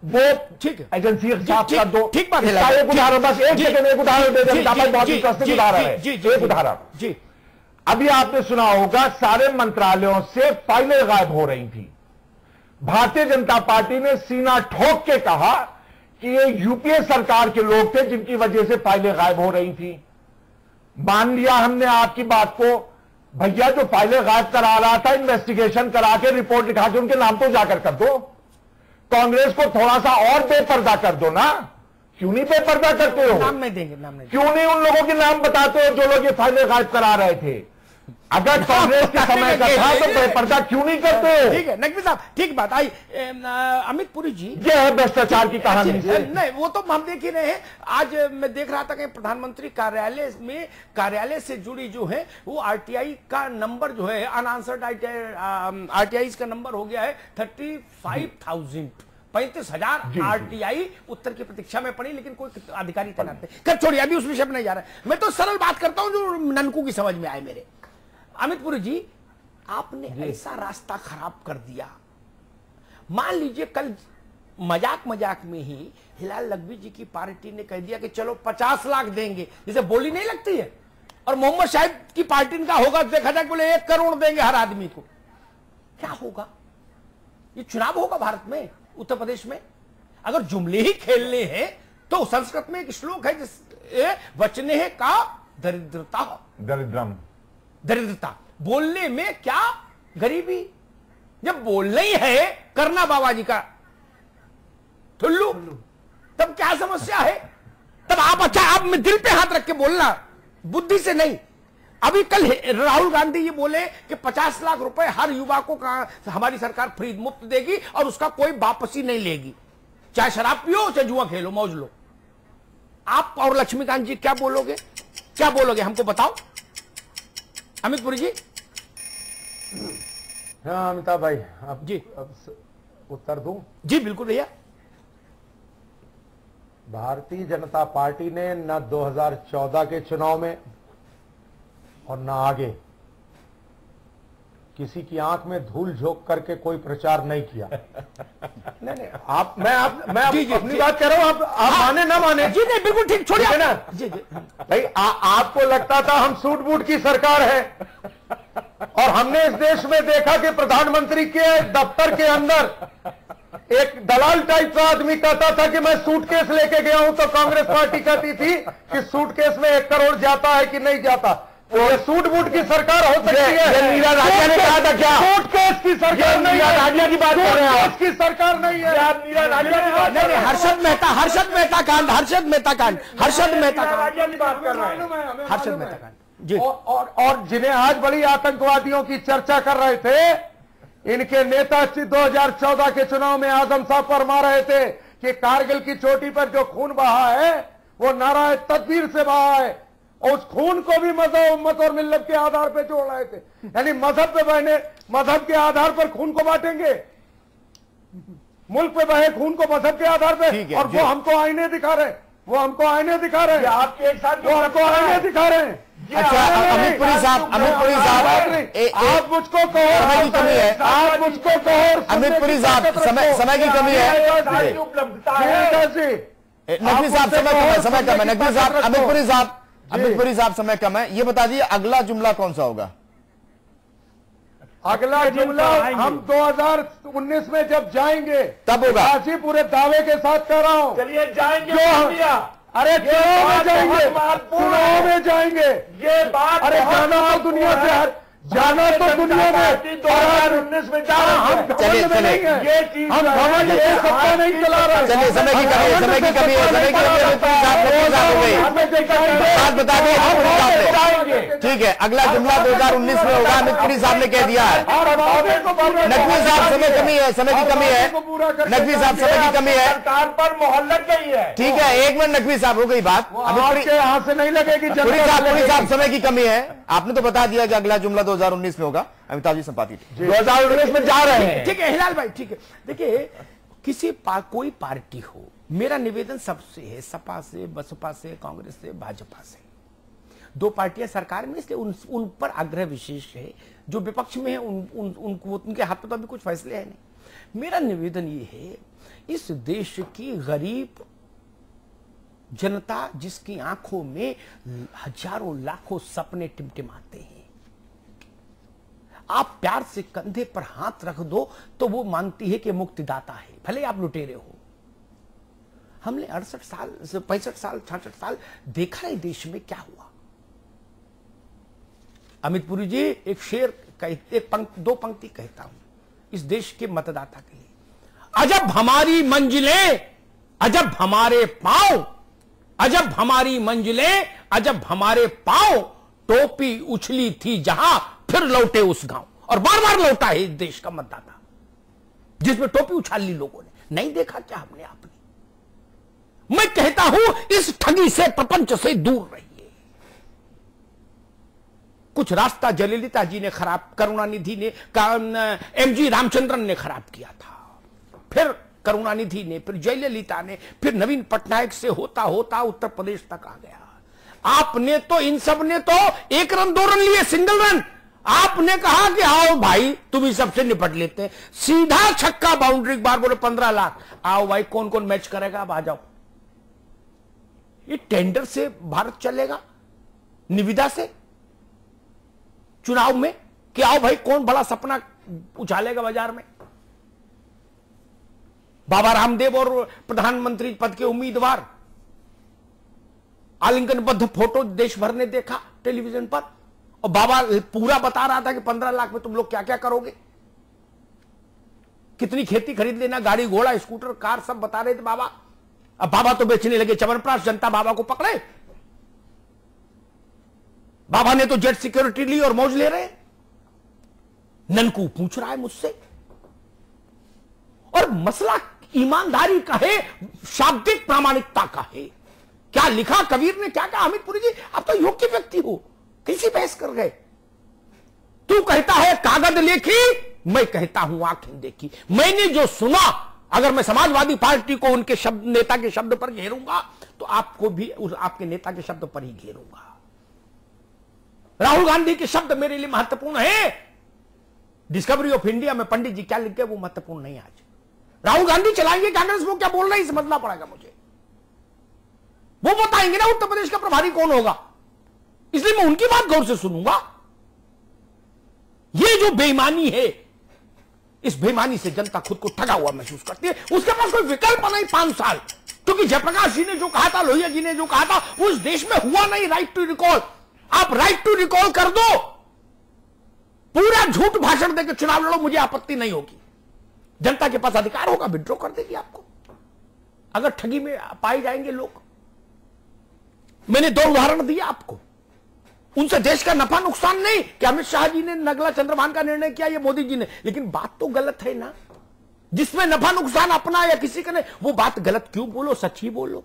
Speaker 3: वो
Speaker 7: ठीक है
Speaker 3: एजेंसी के साथ कर दो।
Speaker 7: ठीक बात है।
Speaker 3: एक उदाहरण, बस एक सेकंड, एक उदाहरण दे दें, बहुत ही प्रस्तुत उदाहरण है। एक उदाहरण,
Speaker 7: जी,
Speaker 3: अभी आपने सुना होगा सारे मंत्रालयों से फाइलें गायब हो रही थी। भारतीय जनता पार्टी ने सीना ठोक के कहा कि ये यूपीए सरकार के लोग थे जिनकी वजह से फाइलें गायब हो रही थी। मान लिया हमने आपकी बात को, भैया जो फाइलें गायब करा रहा था, इन्वेस्टिगेशन करा के रिपोर्ट लिखा के उनके नाम तो जाकर कर दो। कांग्रेस को थोड़ा सा और बेपर्दा कर दो ना, क्यों नहीं बेपर्दा करते हो?
Speaker 7: नाम नहीं देंगे, नाम नहीं।
Speaker 3: क्यों नहीं उन लोगों के नाम बताते हो जो लोग ये फाइलें गायब करा रहे थे? अगर कांग्रेस के समय का था तो बेपर्दा क्यों नहीं करते हो?
Speaker 7: ठीक है नकवी साहब, ठीक बात आई। अमित पुरी जी,
Speaker 3: ये है भ्रष्टाचार की कहानी।
Speaker 7: नहीं, वो तो हम देख ही रहे हैं। आज मैं देख रहा था कि प्रधानमंत्री कार्यालय से जुड़ी जो है वो आरटीआई का नंबर जो है, अनआंसर्ड आरटीआई का नंबर हो गया है 35,000 35,000 आरटीआई उत्तर की प्रतीक्षा में पड़ी, लेकिन कोई अधिकारी तैनात नहीं कर। छोड़िए, अभी उस विषय में नहीं जा रहा है। मैं तो सरल बात करता हूं जो ननकू की समझ में आए मेरे। अमित पुरी जी, आपने ऐसा रास्ता खराब कर दिया। मान लीजिए कल मजाक में ही हिलाल लखवी जी की पार्टी ने कह दिया कि चलो 50 लाख देंगे, जिसे बोली नहीं लगती है, और मोहम्मद शाहिद की पार्टी का होगा देखा जाए बोले 1 करोड़ देंगे हर आदमी को। क्या होगा? ये चुनाव होगा भारत में, उत्तर प्रदेश में। अगर जुमले ही खेलने हैं तो संस्कृत में एक श्लोक है जिस वचने है का दरिद्रता, दरिद्रता, बोलने में क्या गरीबी। जब बोलना ही है करना बाबा जी का ठुल्लू, तब क्या समस्या है? तब आप आप में दिल पे हाथ रख के बोलना, बुद्धि से नहीं। अभी कल राहुल गांधी ये बोले कि 50 लाख रुपए हर युवा को हमारी सरकार फ्री मुफ्त देगी और उसका कोई वापसी नहीं लेगी, चाहे शराब पियो चाहे जुआ खेलो, मौज लो। आप और लक्ष्मीकांत जी क्या बोलोगे? क्या बोलोगे हमको बताओ। अमित पुरी जी।
Speaker 6: हाँ अमिताभ भाई, आप
Speaker 7: जी
Speaker 6: उत्तर दूं?
Speaker 7: जी बिल्कुल भैया।
Speaker 6: भारतीय जनता पार्टी ने न 2014 के चुनाव में और न आगे किसी की आंख में धूल झोंक करके कोई प्रचार नहीं किया। नहीं, मैं अपनी बात कह रहा हूं, आप माने ना माने।
Speaker 7: जी नहीं, बिल्कुल ठीक, छोड़िए
Speaker 6: ना। जी भाई, आपको लगता था हम सूट बूट की सरकार है, और हमने इस देश में देखा कि प्रधानमंत्री के दफ्तर के अंदर एक दलाल टाइप का आदमी कहता था कि मैं सूटकेस लेके गया हूं, तो कांग्रेस पार्टी कहती थी कि सूटकेस में 1 करोड़ जाता है कि नहीं जाता। ये सूट बूट की सरकार हो सकती है।
Speaker 7: नीरज राजा ने कहा था क्या?
Speaker 6: सूटकेस की सरकार नहीं है।
Speaker 7: राजा की बात कर रहे हैं आप?
Speaker 6: की सरकार नहीं है। नीरज राजा की बात
Speaker 7: नहीं, हर्षद मेहता कांड, हर्षद मेहता कांड,
Speaker 6: राजा की बात कर रहे हैं।
Speaker 7: हर्षद मेहता कांड जी।
Speaker 6: और जिन्हें आज बड़ी आतंकवादियों की चर्चा कर रहे थे, इनके नेता 2014 के चुनाव में आजम साहब फरमा रहे थे कि कारगिल की चोटी पर जो खून बहा है वो नाराए तकबीर से बहा है, और उस खून को भी मजहब, उम्मत और मिल्लत के आधार पर जोड़ रहे थे। यानी मजहब पे बहने, मजहब के आधार पर खून को बांटेंगे, मुल्क पे बहे खून को मजहब के आधार पे, और वो हमको आईने दिखा रहे हैं, वो हमको आईने दिखा रहे हैं, आपके एक साथ वो हमको आईने दिखा रहे हैं।
Speaker 2: अच्छा अमितपुरी साहब,
Speaker 6: आप मुझको कहो
Speaker 2: समय की कमी है,
Speaker 6: आप मुझको कहो
Speaker 2: अमितपुरी साहब समय की कमी है, नकवी साहब समय कम है, नकवी साहब, अमितपुरी साहब समय कम है। ये बता दिए अगला जुमला कौन सा होगा?
Speaker 6: अगला जुमला हम 2019 में जब जाएंगे
Speaker 2: तब होगा।
Speaker 6: आज ही पूरे दावे के साथ कह रहा हूं। चलिए जाएंगे, अरे चुनाव में जाएंगे, चुनाव में जाएंगे, ये बात, अरे जाना तो दुनिया से हर, जाना तो दुनिया में 2019 में जाना, हम ये चीज हम सत्ता नहीं चला रहे।
Speaker 2: चलिए समय की कमी है, समय की कमी है, समय की कमी है। ठीक है, अगला जुमला 2019 में होगा, अमितपुरी साहब ने कह दिया है। नकवी साहब समय कमी है, समय की कमी है, नकवी साहब समय की कमी है,
Speaker 6: सरकार पर मोहर लग गई है।
Speaker 2: ठीक है, एक मिनट नकवी साहब, हो गई बात,
Speaker 6: अमितपुरी यहाँ से नहीं लगेगी।
Speaker 2: पुरी साहब समय की कमी है, आपने तो बता दिया कि अगला जुमला 2019 में होगा। अमिताभ जी संपाति
Speaker 6: 2019 में जा रहे हैं।
Speaker 7: ठीक है हिलाल भाई, ठीक है। देखिए कोई पार्टी हो, मेरा निवेदन सबसे है, सपा से, बसपा से, कांग्रेस से, भाजपा से, दो पार्टियां सरकार में, इसलिए उन पर आग्रह विशेष है। जो विपक्ष में है उनके हाथ में तो अभी कुछ फैसले है नहीं। मेरा निवेदन ये है, इस देश की गरीब जनता जिसकी आंखों में हजारों लाखों सपने टिमटिमाते हैं, आप प्यार से कंधे पर हाथ रख दो तो वो मानती है कि मुक्तिदाता है, भले आप लुटेरे हो। हमने 68 साल, 65 साल, 66 साल देखा है देश में क्या हुआ। अमितपुरी जी एक शेर, दो पंक्ति कहता हूं इस देश के मतदाता के लिए। अजब हमारी मंजिलें, अजब हमारे पांव, अजब हमारी मंजिलें, अजब हमारे पांव, टोपी उछली थी जहां फिर लौटे उस गांव। और बार बार लौटा है इस देश का मतदाता, जिसमें टोपी उछाल ली लोगों ने। नहीं देखा क्या हमने आपने? मैं कहता हूं इस ठगी से, प्रपंच से दूर रहिए। कुछ रास्ता जयललिता जी ने खराब, करुणानिधि ने, एमजी रामचंद्रन ने खराब किया था, फिर करुणानिधि ने, फिर जयललिता ने, फिर नवीन पटनायक से होता होता उत्तर प्रदेश तक आ गया। आपने तो, इन सब ने तो 1 रन 2 रन लिए, सिंगल रन। आपने कहा कि आओ भाई तुम ही सबसे निपट लेते हैं, सीधा छक्का बाउंड्री, एक बार बोले 15 लाख। आओ भाई कौन कौन मैच करेगा, अब आ जाओ। ये टेंडर से भारत चलेगा, निविदा से चुनाव में, कि आओ भाई कौन बड़ा सपना उछालेगा बाजार में। बाबा रामदेव और प्रधानमंत्री पद के उम्मीदवार, आलिंगनबद्ध फोटो देश भर ने देखा टेलीविजन पर, और बाबा पूरा बता रहा था कि 15 लाख में तुम लोग क्या क्या करोगे, कितनी खेती खरीद लेना, गाड़ी घोड़ा स्कूटर कार सब बता रहे थे बाबा। अब बाबा तो बेचने लगे च्यवनप्राश, जनता बाबा को पकड़े। बाबा ने तो जेट सिक्योरिटी ली और मौज ले रहे। ननकू पूछ रहा है मुझसे, और मसला ईमानदारी का है, शाब्दिक प्रामाणिकता का है। क्या लिखा कबीर ने, क्या कहा अमितपुरी जी, आप तो योग्य व्यक्ति हो, किसी बहस कर गए। तू कहता है कागज लेखी, मैं कहता हूं आंखें देखी। मैंने जो सुना, अगर मैं समाजवादी पार्टी को उनके शब्द, नेता के शब्द पर घेरूंगा, तो आपको भी आपके नेता के शब्द पर ही घेरूंगा। राहुल गांधी के शब्द मेरे लिए महत्वपूर्ण है। डिस्कवरी ऑफ इंडिया में पंडित जी क्या लिख गए वो महत्वपूर्ण नहीं। आज राहुल गांधी चलाएंगे कांग्रेस, वो क्या बोल रहे हैं समझना पड़ेगा मुझे। वो बताएंगे ना उत्तर प्रदेश का प्रभारी कौन होगा, इसलिए मैं उनकी बात गौर से सुनूंगा। ये जो बेईमानी है, इस बेईमानी से जनता खुद को ठगा हुआ महसूस करती है। उसके पास कोई विकल्प नहीं 5 साल, क्योंकि जयप्रकाश जी ने जो कहा था, लोहिया जी ने जो कहा था, उस देश में हुआ नहीं। राइट टू रिकॉल, आप राइट टू रिकॉल कर दो, पूरा झूठ भाषण देकर चुनाव लड़ो, मुझे आपत्ति नहीं होगी। जनता के पास अधिकार होगा, विड्रॉ कर देगी आपको अगर ठगी में पाए जाएंगे लोग। मैंने 2 उदाहरण दिए आपको, उनसे देश का नफा नुकसान नहीं कि अमित शाह जी ने नगला चंद्रभान का निर्णय किया, ये मोदी जी ने, लेकिन बात तो गलत है ना। जिसमें नफा नुकसान अपना या किसी का नहीं, वो बात गलत क्यों बोलो, सच ही बोलो।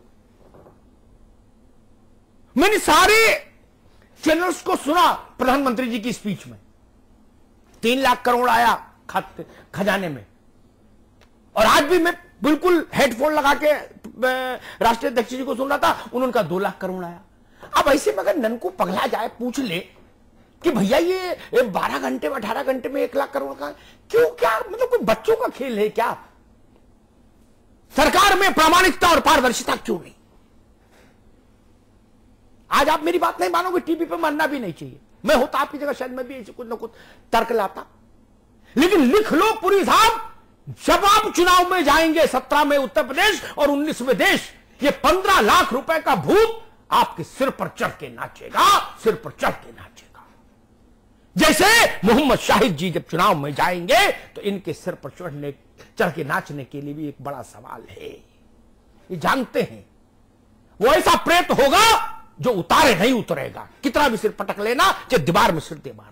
Speaker 7: मैंने सारे चैनल्स को सुना प्रधानमंत्री जी की स्पीच में, 3 लाख करोड़ आया खजाने में, और आज भी मैं बिल्कुल हेडफोन लगा के राष्ट्रीय अध्यक्ष जी को सुन रहा था, उन्होंने कहा 2 लाख करोड़ आया। अब ऐसे में अगर ननकू पगला जाए, पूछ ले कि भैया ये 12 घंटे में 18 घंटे में 1 लाख करोड़ का क्यों, क्या मतलब कोई बच्चों का खेल है क्या? सरकार में प्रामाणिकता और पारदर्शिता क्यों नहीं? आज आप मेरी बात नहीं मानोगे, टीवी पे मानना भी नहीं चाहिए, मैं होता आपकी जगह शायद मैं भी ऐसे कुछ ना कुछ तर्क लाता, लेकिन लिख लो पुरी साहब, जब आप चुनाव में जाएंगे 17 में उत्तर प्रदेश और 19 में देश, ये 15 लाख रुपए का भूत आपके सिर पर चढ़ के नाचेगा, सिर पर चढ़ के नाचेगा। जैसे मोहम्मद शाहिद जी जब चुनाव में जाएंगे तो इनके सिर पर चढ़ के नाचने के लिए भी एक बड़ा सवाल है। ये जानते हैं वो ऐसा प्रेत होगा जो उतारे नहीं उतरेगा, कितना भी सिर पटक लेना, चाहे दीवार में सिर दे मारना।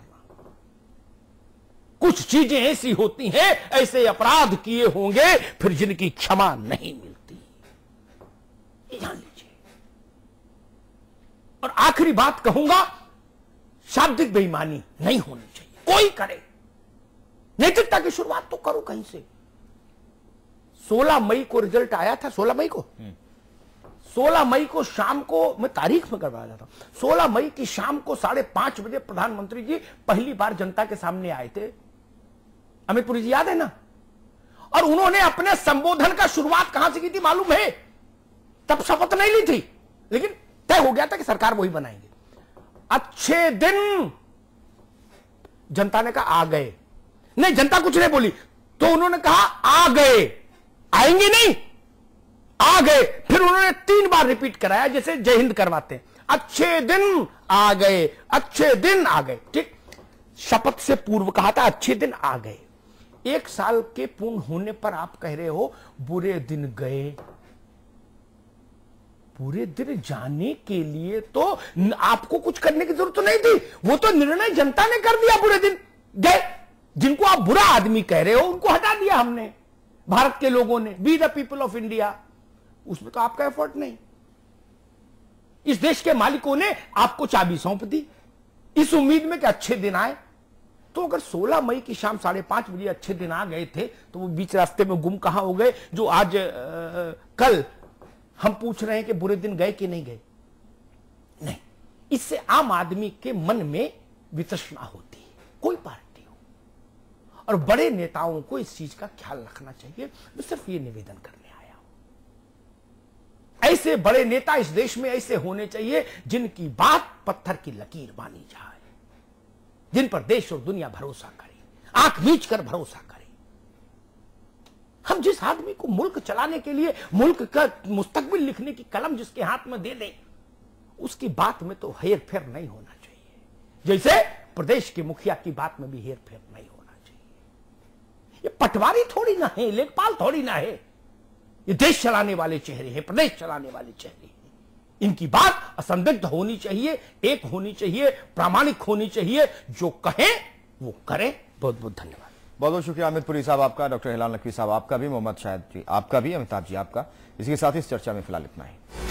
Speaker 7: कुछ चीजें ऐसी होती हैं, ऐसे अपराध किए होंगे फिर जिनकी क्षमा नहीं मिलती, ये जान लीजिए। और आखिरी बात कहूंगा, शाब्दिक बेईमानी नहीं होनी चाहिए, कोई करे, नैतिकता की शुरुआत तो करो कहीं से। 16 मई को रिजल्ट आया था, 16 मई को शाम को, मैं तारीख में करवा रहा था, 16 मई की शाम को 5:30 बजे प्रधानमंत्री जी पहली बार जनता के सामने आए थे, अमित पुरी जी याद है ना? और उन्होंने अपने संबोधन का शुरुआत कहां से की थी मालूम है? तब शपथ नहीं ली थी, लेकिन तय हो गया था कि सरकार वही बनाएंगे। अच्छे दिन जनता ने कहा आ गए, नहीं जनता कुछ नहीं बोली, तो उन्होंने कहा आ गए, आएंगे नहीं, आ गए। फिर उन्होंने 3 बार रिपीट कराया, जैसे जय हिंद करवाते हैं, अच्छे दिन आ गए, अच्छे दिन आ गए। ठीक, शपथ से पूर्व कहा था अच्छे दिन आ गए। 1 साल के पूर्ण होने पर आप कह रहे हो बुरे दिन गए। बुरे दिन जाने के लिए तो आपको कुछ करने की जरूरत तो नहीं थी, वो तो निर्णय जनता ने कर दिया, बुरे दिन गए। जिनको आप बुरा आदमी कह रहे हो उनको हटा दिया हमने, भारत के लोगों ने, we the people of India. उसमें तो आपका एफर्ट नहीं, इस देश के मालिकों ने आपको चाबी सौंप दी इस उम्मीद में कि अच्छे दिन आए। तो अगर 16 मई की शाम 5:30 बजे अच्छे दिन आ गए थे, तो वो बीच रास्ते में गुम कहां हो गए, जो आज कल हम पूछ रहे हैं कि बुरे दिन गए कि नहीं गए? नहीं, इससे आम आदमी के मन में वितृष्णा होती है, कोई पार्टी हो, और बड़े नेताओं को इस चीज का ख्याल रखना चाहिए। मैं सिर्फ ये निवेदन करने आया हूं, ऐसे बड़े नेता इस देश में ऐसे होने चाहिए जिनकी बात पत्थर की लकीर मानी जाए, जिन पर देश और दुनिया भरोसा करे, आंख मीच कर भरोसा करे। हम जिस आदमी को मुल्क चलाने के लिए, मुल्क का मुस्तकबिल लिखने की कलम जिसके हाथ में दे दें, उसकी बात में तो हेर फेर नहीं होना चाहिए, जैसे प्रदेश के मुखिया की बात में भी हेर फेर नहीं होना चाहिए। ये पटवारी थोड़ी ना है, लेखपाल थोड़ी ना है, ये देश चलाने वाले चेहरे हैं, प्रदेश चलाने वाले चेहरे हैं। इनकी बात असंदिग्ध होनी चाहिए, एक होनी चाहिए, प्रामाणिक होनी चाहिए, जो कहें वो करें। बहुत बहुत धन्यवाद।
Speaker 2: बहुत बहुत शुक्रिया अमित पुरी साहब आपका, डॉक्टर हिलाल नकवी साहब आपका भी, मोहम्मद शाहिद जी आपका भी, अमिताभ जी आपका। इसके साथ ही इस चर्चा में फिलहाल इतना ही।